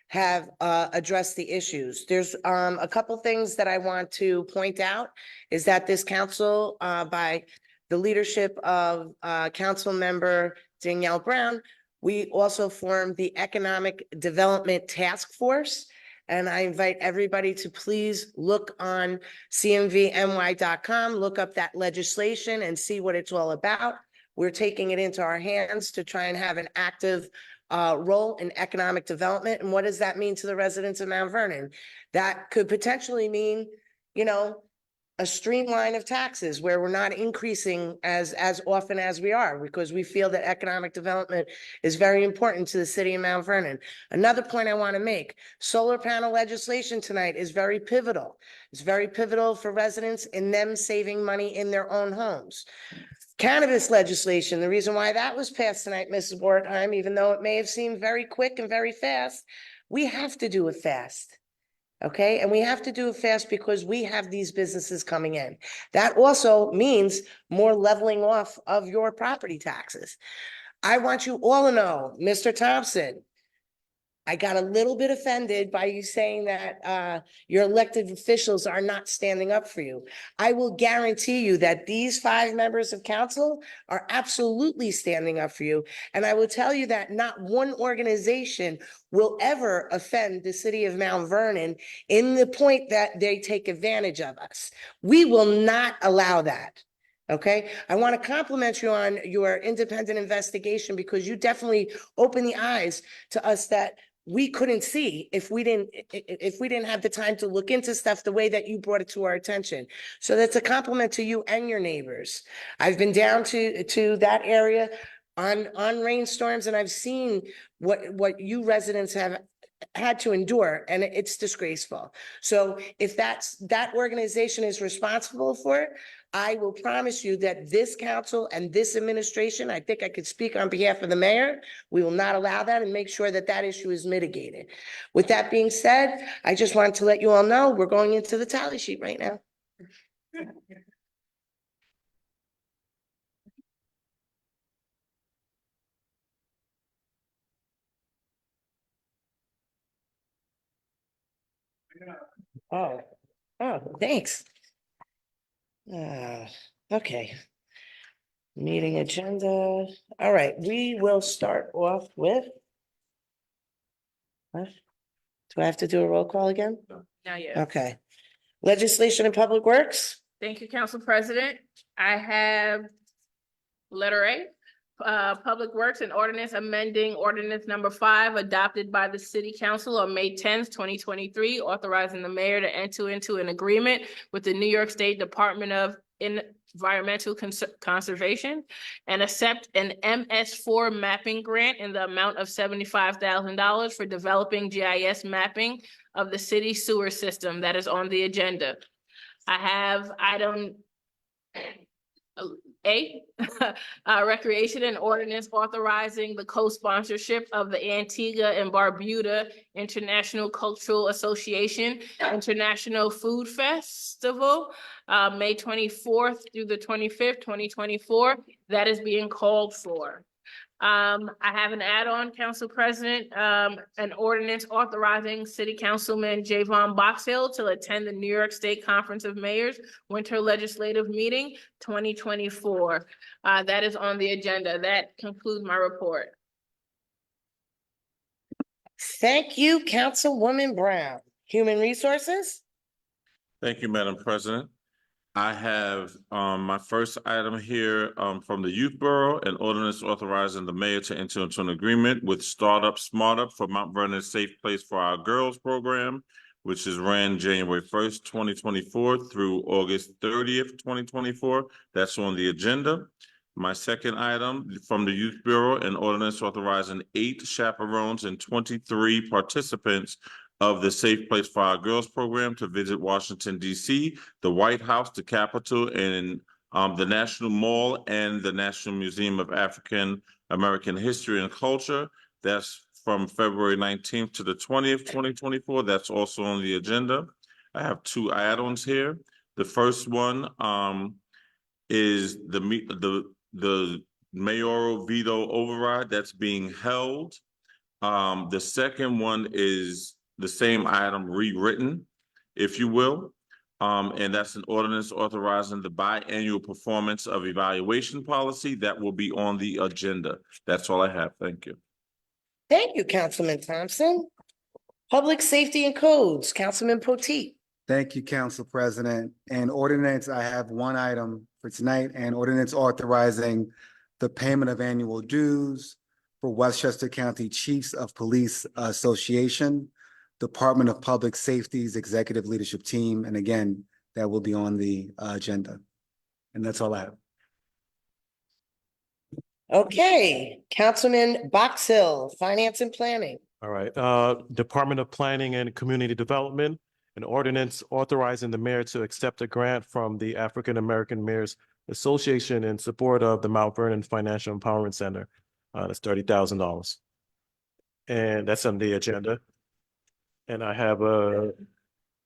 have addressed the issues. There's a couple things that I want to point out is that this council, by the leadership of Council Member Danielle Brown, we also formed the Economic Development Task Force. And I invite everybody to please look on cmvny.com, look up that legislation and see what it's all about. We're taking it into our hands to try and have an active role in economic development. And what does that mean to the residents of Mount Vernon? That could potentially mean, you know, a streamline of taxes where we're not increasing as often as we are, because we feel that economic development is very important to the city of Mount Vernon. Another point I want to make, solar panel legislation tonight is very pivotal. It's very pivotal for residents in them saving money in their own homes. Cannabis legislation, the reason why that was passed tonight, Mrs. Wertheim, even though it may have seemed very quick and very fast, we have to do it fast. Okay, and we have to do it fast because we have these businesses coming in. That also means more leveling off of your property taxes. I want you all to know, Mr. Thompson, I got a little bit offended by you saying that your elected officials are not standing up for you. I will guarantee you that these 5 members of council are absolutely standing up for you. And I will tell you that not one organization will ever offend the city of Mount Vernon in the point that they take advantage of us. We will not allow that. Okay, I want to compliment you on your independent investigation, because you definitely opened the eyes to us that we couldn't see if we didn't have the time to look into stuff the way that you brought it to our attention. So that's a compliment to you and your neighbors. I've been down to that area on rainstorms, and I've seen what you residents have had to endure, and it's disgraceful. So if that organization is responsible for it, I will promise you that this council and this administration, I think I could speak on behalf of the mayor, we will not allow that and make sure that that issue is mitigated. With that being said, I just wanted to let you all know we're going into the tally sheet right now. Oh, thanks. Okay. Meeting agenda. All right, we will start off with. What? Do I have to do a roll call again? Now, yeah. Okay. Legislation and Public Works, Thank you, Council President. I have letter A, Public Works and Ordinance amending ordinance number 5 adopted by the City Council on May 10th, 2023, authorizing the mayor to enter into an agreement with the New York State Department of Environmental Conservation and accept an MS4 mapping grant in the amount of $75,000 for developing GIS mapping of the city sewer system that is on the agenda. I have item A, recreation and ordinance authorizing the co-sponsorship of the Antigua and Barbuda International Cultural Association International Food Festival, May 24th through the 25th, 2024. That is being called for. I have an add-on, Council President, an ordinance authorizing City Councilman Javon Boxhill to attend the New York State Conference of Mayors Winter Legislative Meeting 2024. That is on the agenda. That concludes my report. Thank you, Councilwoman Brown. Human Resources? Thank you, Madam President. I have my first item here from the Youth Bureau, an ordinance authorizing the mayor to enter into an agreement with Startup SmartUp for Mount Vernon Safe Place for Our Girls program, which is ran January 1st, 2024 through August 30th, 2024. That's on the agenda. My second item from the Youth Bureau, an ordinance authorizing 8 chaperones and 23 participants of the Safe Place for Our Girls program to visit Washington, D.C., the White House, the Capitol, and the National Mall and the National Museum of African American History and Culture. That's from February 19th to the 20th, 2024. That's also on the agenda. I have 2 add-ons here. The first one is the mayoral veto override that's being held. The second one is the same item rewritten, if you will. And that's an ordinance authorizing the biannual performance of evaluation policy that will be on the agenda. That's all I have. Thank you. Thank you, Councilman Thompson. Public Safety and Codes, Councilman Potteet. Thank you, Council President. And ordinance, I have one item for tonight, and ordinance authorizing the payment of annual dues for Westchester County Chiefs of Police Association, Department of Public Safety's Executive Leadership Team. And again, that will be on the agenda. And that's all I have. Okay, Councilman Boxhill, Finance and Planning. All right, Department of Planning and Community Development, an ordinance authorizing the mayor to accept a grant from the African American Mayors Association in support of the Mount Vernon Financial Empowerment Center. That's $30,000. And that's on the agenda. And I have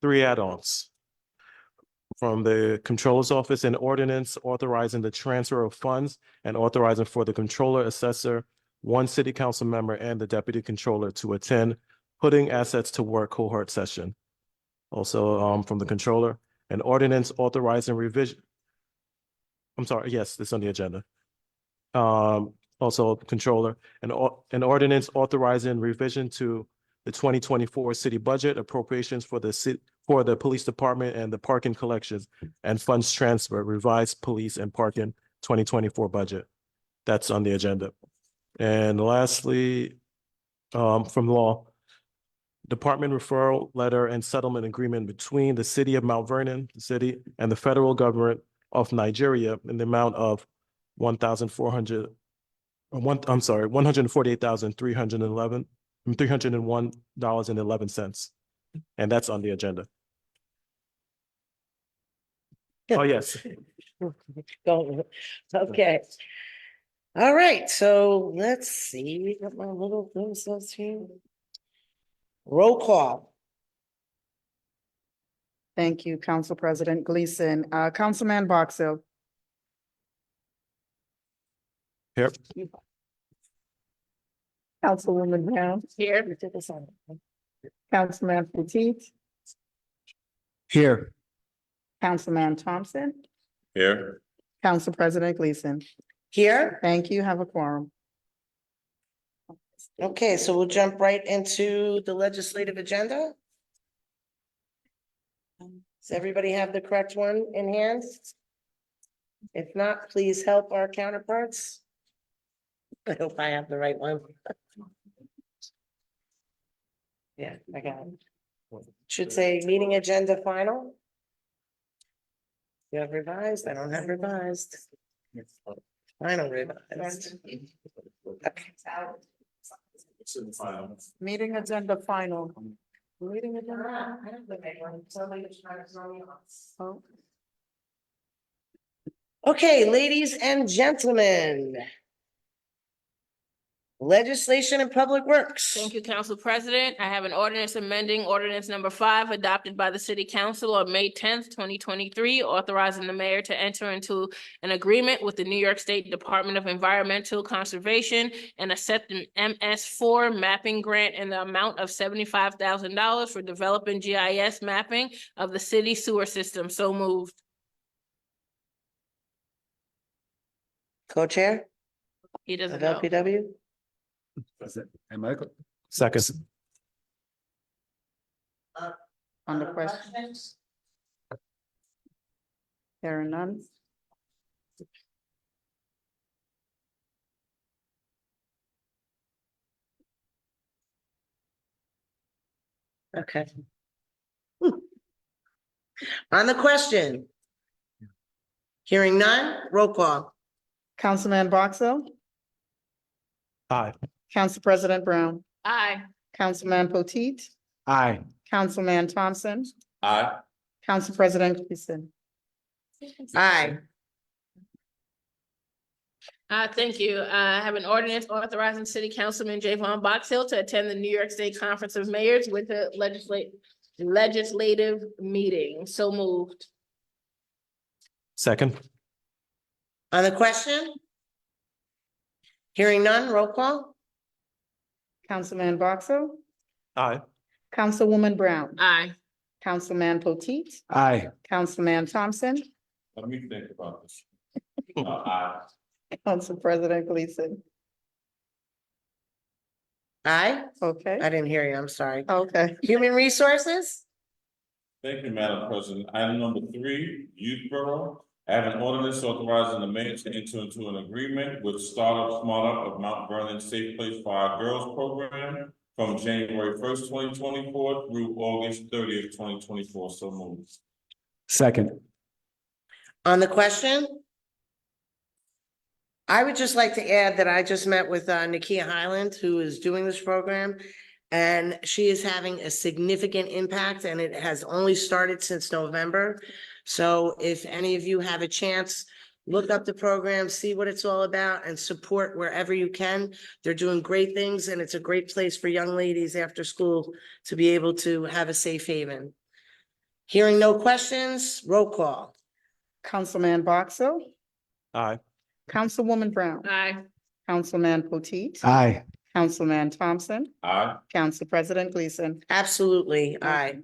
3 add-ons. From the Controller's Office, an ordinance authorizing the transfer of funds and authorizing for the Controller, Assessor, 1 City Council member, and the Deputy Controller to attend Putting Assets to Work cohort session. Also, from the Controller, an ordinance authorizing revision. I'm sorry, yes, it's on the agenda. Also, Controller, an ordinance authorizing revision to the 2024 city budget appropriations for the police department and the parking collections and funds transfer, revised police and parking 2024 budget. That's on the agenda. And lastly, from law, department referral letter and settlement agreement between the city of Mount Vernon, the city, and the federal government of Nigeria in the amount of $148,301.11. And that's on the agenda. Oh, yes. Okay. All right, so let's see, got my little things here. Roll call. Thank you, Council President Gleason. Councilman Boxell. Here. Councilwoman Brown. Here. Councilman Potteet. Here. Councilman Thompson. Here. Council President Gleason. Here. Thank you. Have a quorum. Okay, so we'll jump right into the legislative agenda. Does everybody have the correct one in hand? If not, please help our counterparts. I hope I have the right one. Yeah, I got it. Should say meeting agenda final. You have revised? I don't have revised. Final revised. Okay. It's in the final. Meeting agenda final. Meeting I agenda. don't have the right one. Somebody was trying to throw me off. Oh, Okay, ladies and gentlemen. Legislation and Public Works. Thank you, Council President. I have an ordinance amending ordinance number 5 adopted by the City Council on May 10th, 2023, authorizing the mayor to enter into an agreement with the New York State Department of Environmental Conservation and accept an MS4 mapping grant in the amount of $75,000 for developing GIS mapping of the city sewer system. So moved. Co-chair He of doesn't know. LPW. And Michael? Second. on the question, there are none. Okay. On the question. Hearing none, roll call. Councilman Boxell, Aye. Council President Brown, Aye. Councilman Potteet, Aye. Councilman Thompson, Aye. Council President Gleason. Aye. Thank you. I have an ordinance authorizing City Councilman Javon Boxhill to attend the New York State Conference of Mayors with the legislative meeting. So moved. Second. On the question? Hearing none, roll call. Councilman Boxell, Aye. Councilwoman Brown, Aye. Councilman Potteet, Aye. Councilman Thompson, Let me think about this. Aye. Council President Gleason. Aye. Okay, I didn't hear you. I'm sorry. okay. Human Resources? Thank you, Madam President. Item number 3, Youth Bureau. I have an ordinance authorizing the mayor to enter into an agreement with Startup Smart Up of Mount Vernon Safe Place for Our Girls program from January 1st, 2024 through August 30th, 2024. So moved. Second. On the question? I would just like to add that I just met with Nakia Highland, who is doing this program. And she is having a significant impact, and it has only started since November. So if any of you have a chance, look up the program, see what it's all about, and support wherever you can. They're doing great things, and it's a great place for young ladies after school to be able to have a safe haven. Hearing no questions, roll call. Councilman Boxell, Aye. Councilwoman Brown, Aye. Councilman Potteet, Aye. Councilman Thompson, Aye. Council President Gleason. Absolutely, aye.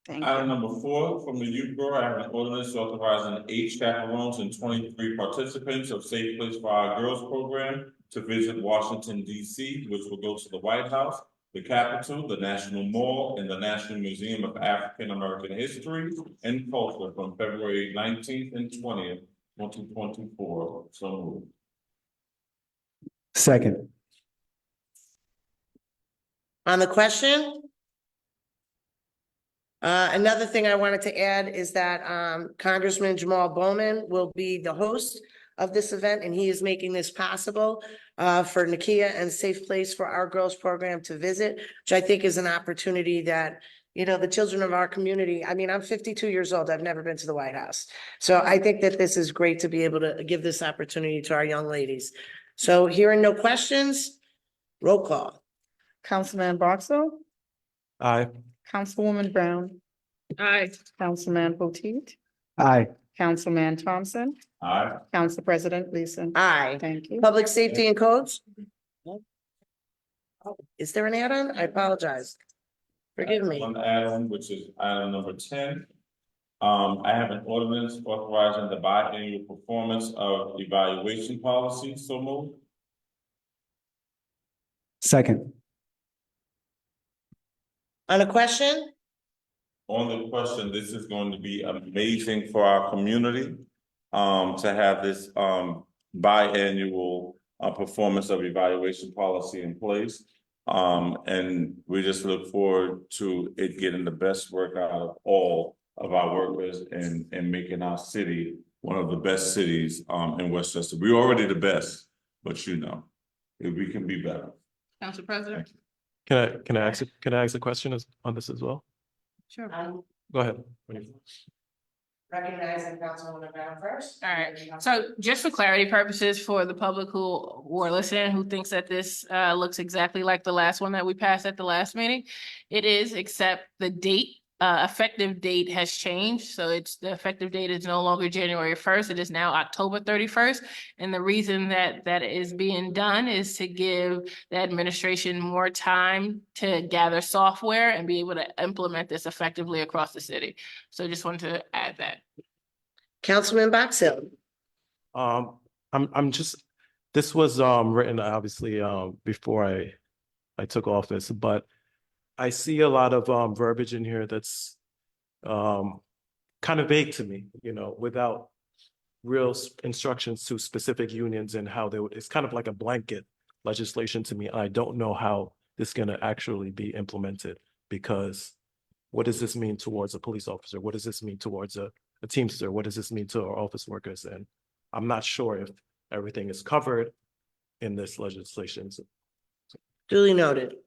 Thank Item you. number 4, from the Youth Bureau, I have an ordinance authorizing 8 chaperones and 23 participants of Safe Place for Our Girls program to visit Washington DC, which will go to the White House, the Capitol, the National Mall, and the National Museum of African American History and Culture from February 19th and 20th, 2024. So moved. Second. On the question? Another thing I wanted to add is that Congressman Jamal Bowman will be the host of this event, and he is making this possible for Nakia and Safe Place for Our Girls program to visit, which I think is an opportunity that, you know, the children of our community, I mean, I'm 52 years old. I've never been to the White House. So I think that this is great to be able to give this opportunity to our young ladies. So hearing no questions, roll call. Councilman Boxell, Aye. Councilwoman Brown, Aye. Councilman Potteet, Aye. Councilman Thompson, Aye. Council President Gleason. Aye. Thank you. Public Safety and Codes? Is there an add-on? I apologize. Forgive me. One add-on, which is item number 10. I have an ordinance authorizing the biannual performance of evaluation policy. So moved. Second. On a question? on the question, this is going to be amazing for our community. To have this biannual performance of evaluation policy in place. And we just look forward to it getting the best work out of all of our workers and making our city one of the best cities in Westchester. We're already the best, but you know, if we can be better. Council President? Can I ask a question on this as well? Sure. Go ahead. Recognizing Councilwoman Brown first. All right, so just for clarity purposes for the public who are listening, who thinks that this looks exactly like the last one that we passed at the last meeting, it is, except the date, effective date has changed. So it's, the effective date is no longer January 1st, it is now October 31st. And the reason that that is being done is to give the administration more time to gather software and be able to implement this effectively across the city. So just wanted to add that. Councilman Box Hill. I'm just, this was written obviously before I took office, but I see a lot of verbiage in here that's kind of vague to me, you know, without real instructions to specific unions and how they would, it's kind of like a blanket legislation to me. I don't know how this is gonna actually be implemented, because what does this mean towards a police officer? What does this mean towards a Teamster? What does this mean to our office workers? And I'm not sure if everything is covered in this legislation. Duly noted.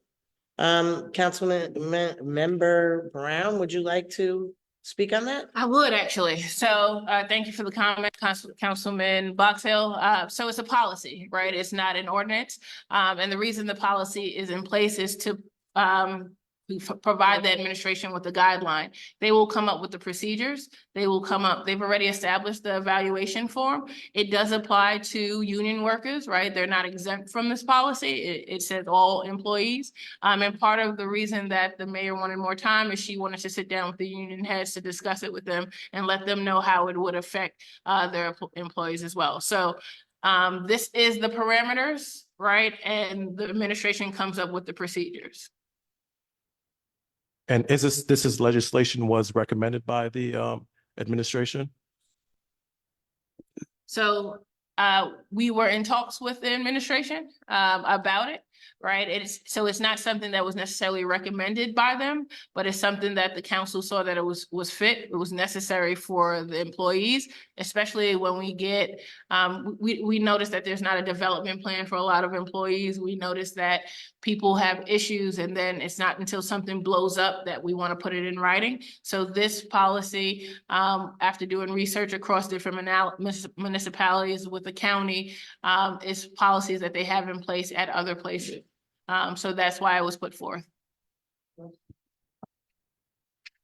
Member Brown, would you like to speak on that? I would actually. So thank you for the comment, Councilman Box Hill. So it's a policy, right? It's not an ordinance. And the reason the policy is in place is to provide the administration with a guideline. They will come up with the procedures. They will come up, they've already established the evaluation form. It does apply to union workers, right? They're not exempt from this policy. It says all employees. And part of the reason that the mayor wanted more time is she wanted to sit down with the union heads to discuss it with them and let them know how it would affect their employees as well. So this is the parameters, right? And the administration comes up with the procedures. And is this is legislation was recommended by the administration? So we were in talks with the administration about it, right? It's not something that was necessarily recommended by them, but it's something that the council saw that it was fit, it was necessary for the employees, especially when we get, we noticed that there's not a development plan for a lot of employees. We noticed that people have issues, and then it's not until something blows up that we want to put it in writing. So this policy, after doing research across different municipalities with the county, is policies that they have in place at other places. So that's why it was put forth.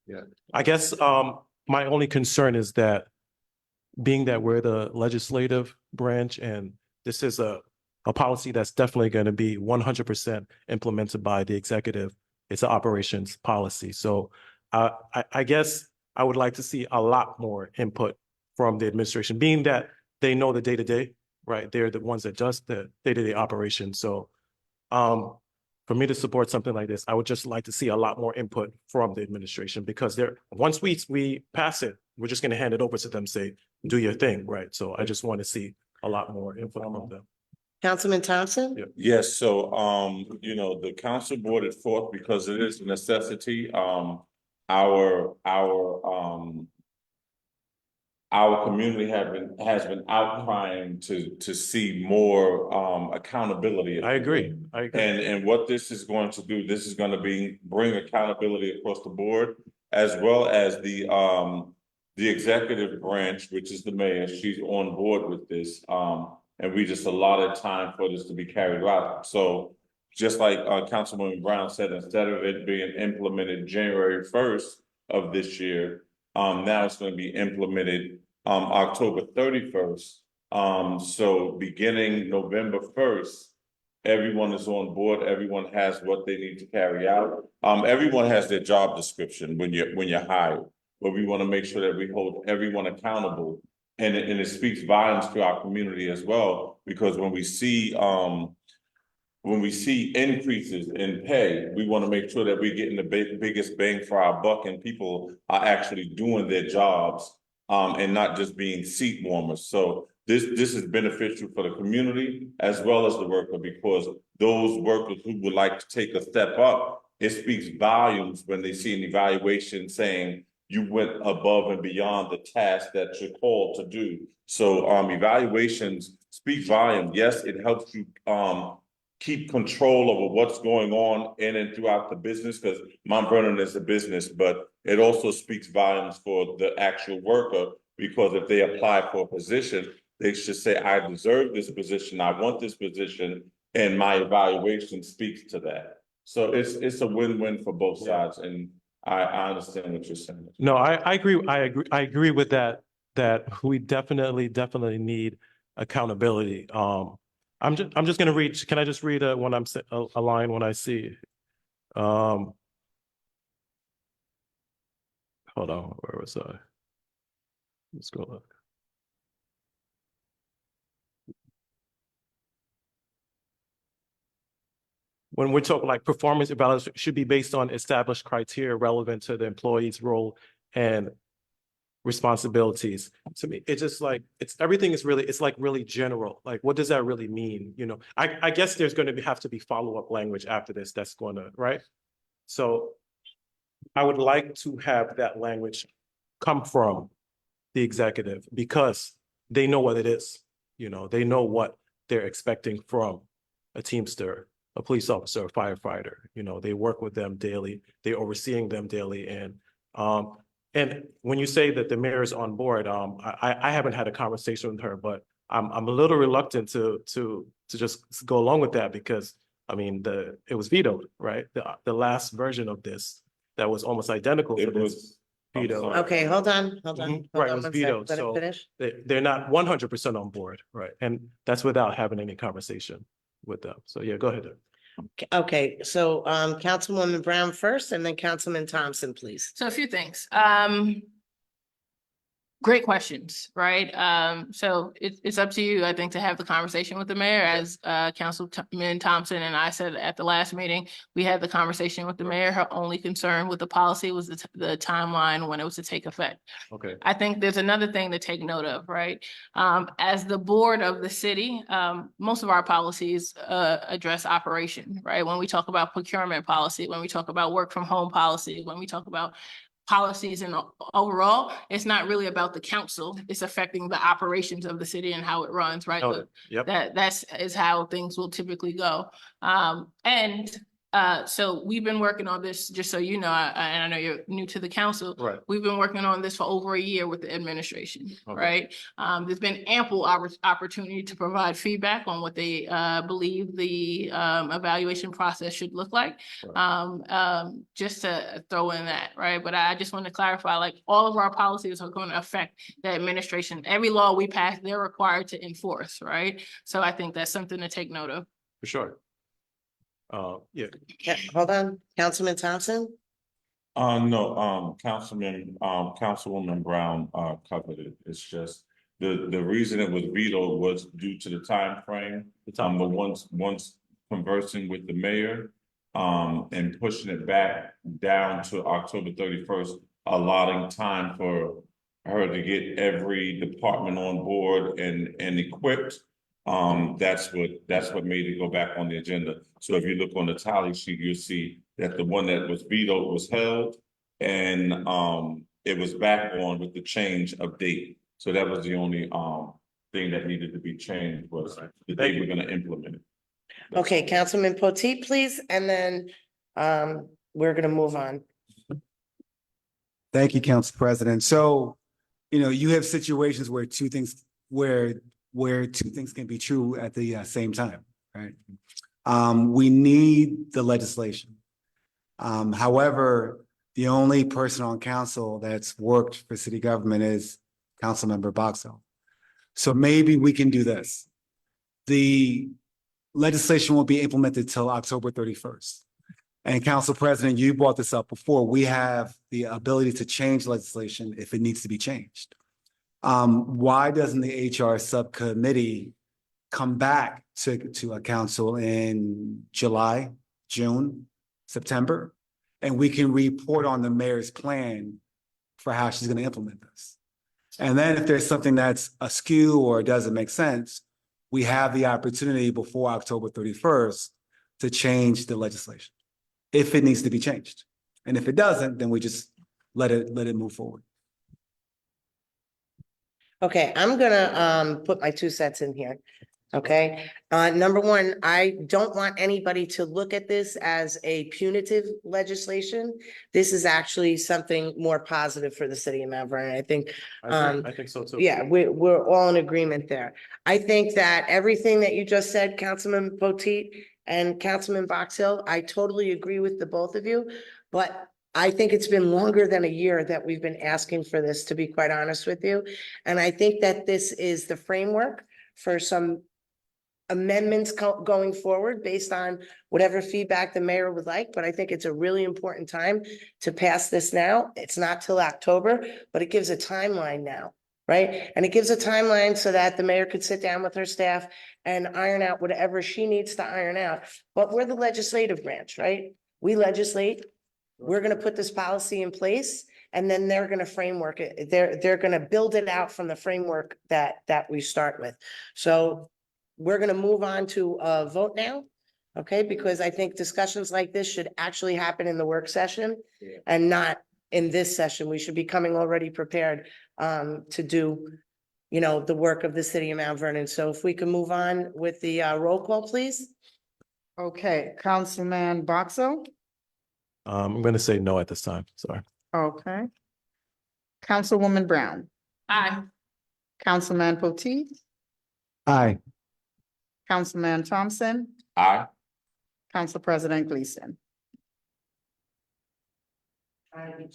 Yeah, I guess my only concern is that being that we're the legislative branch and this is a policy that's definitely going to be 100% implemented by the executive, it's an operations policy. So I guess I would like to see a lot more input from the administration, being that they know the day-to-day, right? They're the ones that does the day-to-day operation. So for me to support something like this, I would just like to see a lot more input from the administration, because once we pass it, we're just going to hand it over to them, say, do your thing, right? So I just want to see a lot more input from them. Councilman Thompson? Yeah. Yes, so you know, the council brought it forth because it is a necessity. Our community has been outcrying to see more accountability. I agree. And what this is going to do, this is going to bring accountability across the board, as well as the executive branch, which is the mayor. She's on board with this. And we just allotted time for this to be carried out. So just like Councilwoman Brown said, instead of it being implemented January 1st of this year, now it's going to be implemented October 31st. So beginning November 1st, everyone is on board. Everyone has what they need to carry out. Everyone has their job description when you're hired, but we want to make sure that we hold everyone accountable. And it speaks volumes to our community as well, because when we see when we see increases in pay, we want to make sure that we're getting the biggest bang for our buck and people are actually doing their jobs and not just being seat warmers. So this is beneficial for the community as well as the worker, because those workers who would like to take a step up, it speaks volumes when they see an evaluation saying you went above and beyond the task that you're called to do. So evaluations speak volume. Yes, it helps you keep control over what's going on in and throughout the business, because Mount Vernon is a business, but it also speaks volumes for the actual worker, because if they apply for a position, they should say, I deserve this position, I want this position, and my evaluation speaks to that. So it's a win-win for both sides, and I understand what you're saying. No, I agree. I agree with that, that we definitely need accountability. I'm just gonna read, can I just read a line when I see it? Hold on, where was I? Let's go look. When we're talking like performance evaluation should be based on established criteria relevant to the employee's role and responsibilities. To me, it's just like, everything is really, it's like really general. Like, what does that really mean? You know, I guess there's going to have to be follow-up language after this that's going to, right? So I would like to have that language come from the executive, because they know what it is. You know, they know what they're expecting from a Teamster, a police officer, a firefighter. You know, they work with them daily, they're overseeing them daily. And when you say that the mayor is on board, I haven't had a conversation with her, but I'm a little reluctant to just go along with that, because I mean, it was vetoed, right? The last version of this that was almost identical to this vetoed. Okay, hold on. Right, it was vetoed, Let it so finish. they're not 100% on board, right? And that's without having any conversation with them. So yeah, go ahead. Okay, so Councilwoman Brown first, and then Councilman Thompson, please. So a few things. Great questions, right? So it's up to you, I think, to have the conversation with the mayor. As Councilman Thompson and I said at the last meeting, we had the conversation with the mayor. Her only concern with the policy was the timeline when it was to take effect. Okay. I think there's another thing to take note of, right? As the board of the city, most of our policies address operation, right? When we talk about procurement policy, when we talk about work from home policy, when we talk about policies and overall, it's not really about the council. It's affecting the operations of the city and how it runs, right? Oh, yep. That's how things will typically go. So we've been working on this, just so you know, and I know you're new to the council. Right. We've been working on this for over a year with the administration, Okay. right? There's been ample opportunity to provide feedback on what they believe the evaluation process should look like. Just to throw in that, right? But I just want to clarify, like, all of our policies are going to affect the administration. Every law we pass, they're required to enforce, right? So I think that's something to take note of. For sure. Yeah. Hold on, Councilman Thompson? No, Councilwoman Brown covered it. It's just the reason it was vetoed was due to the time frame. Once conversing with the mayor and pushing it back down to October 31st, allotting time for her to get every department on board and equipped. That's what made it go back on the agenda. So if you look on the tally sheet, you'll see that the one that was vetoed was held, and it was back on with the change of date. So that was the only thing that needed to be changed, was the date we're gonna implement it. Okay, Councilman Potteet, please, and then we're gonna move on. Thank you, Council President. So, you know, you have situations where two things can be true at the same time, right? We need the legislation. However, the only person on council that's worked for city government is Councilmember Boxell. So maybe we can do this. The legislation won't be implemented till October 31st. And Council President, you brought this up before. We have the ability to change legislation if it needs to be changed. Why doesn't the HR subcommittee come back to a council in July, June, September, and we can report on the mayor's plan for how she's gonna implement this. And then if there's something that's askew or doesn't make sense, we have the opportunity before October 31st to change the legislation, if it needs to be changed. And if it doesn't, then we just let it move forward. Okay, I'm gonna put my 2 cents in here. Okay, number one, I don't want anybody to look at this as a punitive legislation. This is actually something more positive for the city of Mount Vernon. I think, I think so too. yeah, we're all in agreement there. I think that everything that you just said, Councilman Potteet and Councilman Box Hill, I totally agree with the both of you. But I think it's been longer than a year that we've been asking for this, to be quite honest with you. And I think that this is the framework for some amendments going forward based on whatever feedback the mayor would like, but I think it's a really important time to pass this now. It's not till October, but it gives a timeline now, right? And it gives a timeline so that the mayor could sit down with her staff and iron out whatever she needs to iron out. But we're the legislative branch, right? We legislate. We're gonna put this policy in place, and then they're gonna framework it. They're gonna build it out from the framework that we start with. So we're gonna move on to a vote now, okay? Because I think discussions like this should actually happen in the work session and not in this session. We should be coming already prepared to do, you know, the work of the city of Mount Vernon. So if we can move on with the roll call, please. Okay, Councilman Boxell? I'm gonna say no at this time, sorry. Okay. Councilwoman Brown? Aye. Councilman Potteet? Aye. Councilman Thompson? Aye. Council President Gleason? Aye.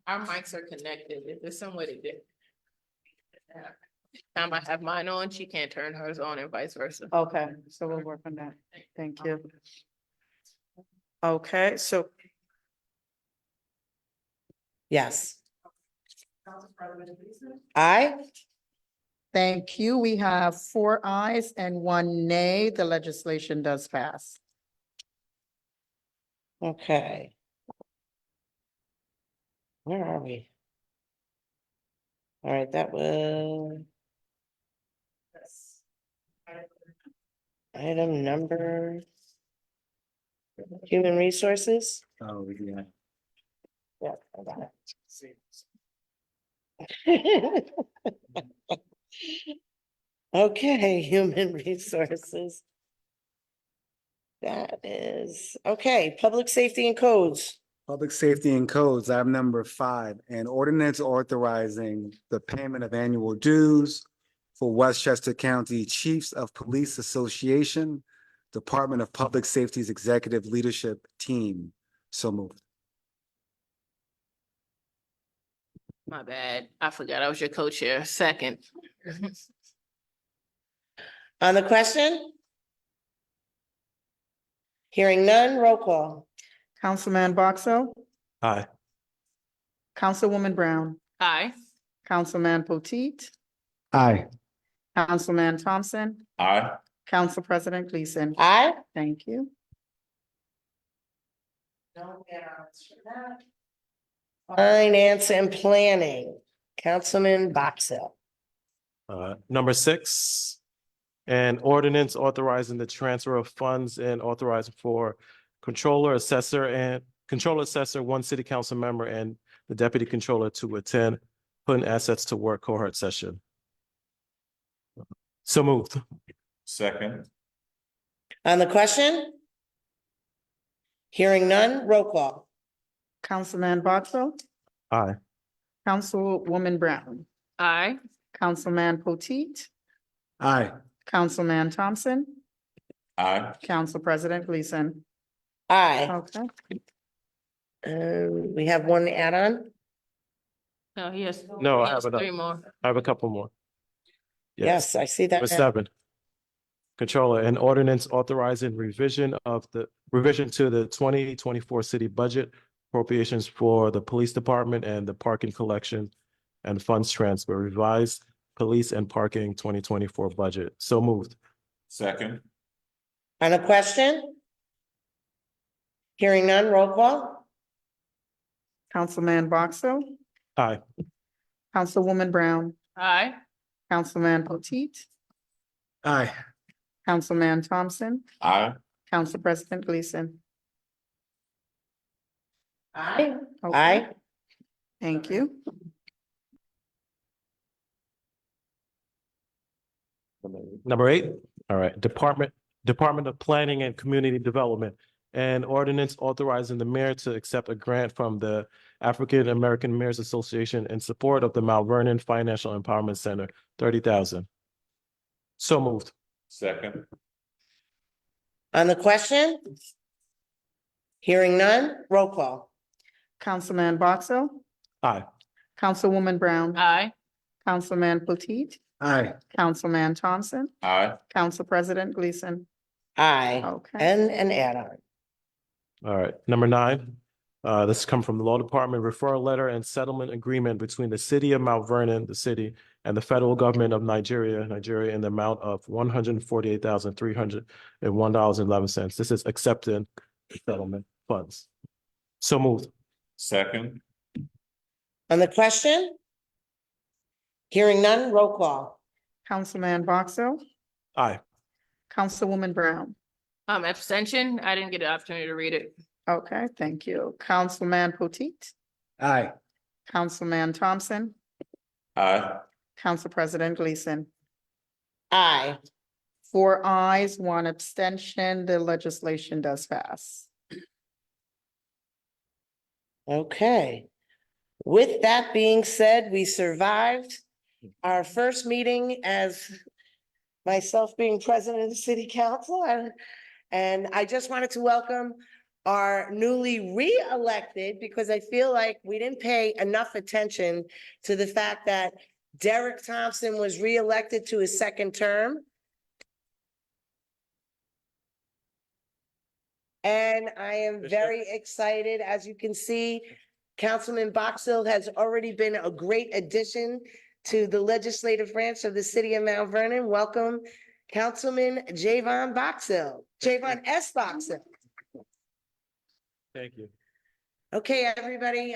Our mics are connected. Is there some way to do? Time I have mine on, she can't turn hers on and vice versa. Okay, so we'll work on that. Thank you. Okay, so Yes. Aye. thank you. We have 4 ayes and 1 nay. The legislation does pass. Okay. Where are we? All right, that was item number human resources. Oh, yeah. Yeah, I got it. Okay, human resources. That is, okay, public safety and codes. Public safety and codes, item number 5, an ordinance authorizing the payment of annual dues for Westchester County Chiefs of Police Association, Department of Public Safety's Executive Leadership Team. So moved. My bad. I forgot I was your co-chair. Second. On the question? Hearing none, roll call. Councilman Boxell? Aye. Councilwoman Brown? Aye. Councilman Potteet? Aye. Councilman Thompson? Aye. Council President Gleason? Aye. Thank you. Finance and planning, Councilman Boxell. Number 6, an ordinance authorizing the transfer of funds and authorizing for controller, assessor, 1 city council member and the deputy controller to attend putting assets to work cohort session. So moved. Second. On the question? Hearing none, roll call. Councilman Boxell? Aye. Councilwoman Brown? Aye. Councilman Potteet? Aye. Councilman Thompson? Aye. Council President Gleason? Aye. Okay. We have one add-on? No, yes. No, I Yes, have enough. 3 more. I have a couple more. Yes, I see that. Number now. 7. Controller, an ordinance authorizing revision to the 2024 city budget appropriations for the police department and the parking collection and funds transfer, revised Police and Parking 2024 budget. So moved. Second. On the question? Hearing none, roll call. Councilman Box Hill, Aye. Councilwoman Brown, Aye. Councilman Potteet, Aye. Councilman Thompson, Aye. Council President Gleason. Aye. Okay, Aye. thank you. Number 8, all right, Department of Planning and Community Development. An ordinance authorizing the mayor to accept a grant from the African American Mayors Association in support of the Mount Vernon Financial Empowerment Center, 30,000. So moved. Second. On the question? Hearing none, roll call. Councilman Box Hill, Aye. Councilwoman Brown, Aye. Councilman Potteet, Aye. Councilman Thompson, Aye. Council President Gleason. Aye. Okay, And an add-on. All right, number 9, this come from the Law Department, referral letter and settlement agreement between the city of Mount Vernon, the city, and the federal government of Nigeria, in the amount of $148,301.11. This is accepting settlement funds. So moved. Second. On the question? Hearing none, roll call. Councilman Box Hill, Aye. Councilwoman Brown. Abstention. I didn't get an opportunity to read it. Okay, thank you. Councilman Potteet, Aye. Councilman Thompson, Aye. Council President Gleason. Aye. 4 ayes, 1 abstention. The legislation does pass. Okay. With that being said, we survived our first meeting as myself being president of the city council. And I just wanted to welcome our newly re-elected, because I feel like we didn't pay enough attention to the fact that Derek Thompson was re-elected to his second term. And I am very excited. As you can see, Councilman Box Hill has already been a great addition to the legislative branch of the city of Mount Vernon. Welcome, Councilman Javon Box Hill, Javon S. Box Hill. Thank you. Okay, everybody,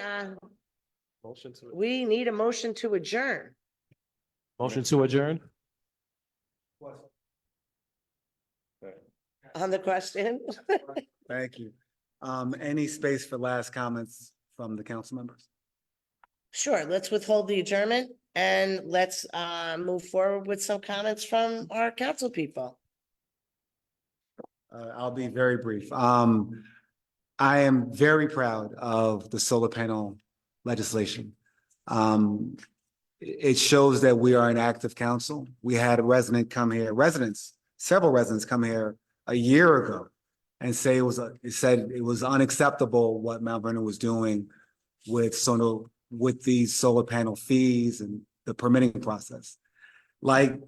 Motion to we need a motion to adjourn. adjourn? On the question? Thank you. Any space for last comments from the council members? Sure, let's withhold the adjournment and let's move forward with some comments from our council people. I'll be very brief. I am very proud of the solar panel legislation. It shows that we are an active council. We had a resident come here, several residents come here a year ago and say it said it was unacceptable what Mount Vernon was doing with these solar panel fees and the permitting process. Like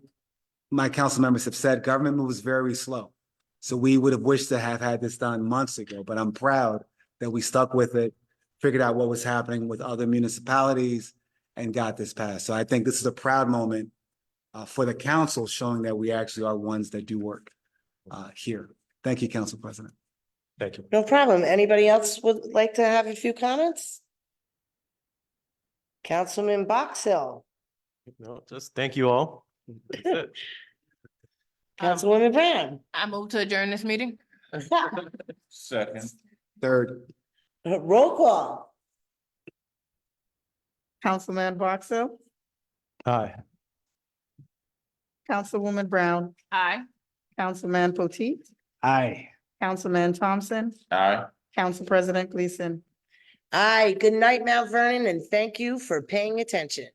my council members have said, government moves very slow. So we would have wished to have had this done months ago, but I'm proud that we stuck with it, figured out what was happening with other municipalities and got this passed. So I think this is a proud moment for the council, showing that we actually are ones that do work here. Thank you, Council President. Thank you. No problem. Anybody else would like to have a few comments? Councilman Box Hill, No, just thank you all. That's it. Councilwoman Brown. I move to adjourn this meeting. Second. Third. Roll call. Councilman Box Hill, Aye. Councilwoman Brown, Aye. Councilman Potteet, Aye. Councilman Thompson, Aye. Council President Gleason. Aye, good night, Mount Vernon, and thank you for paying attention.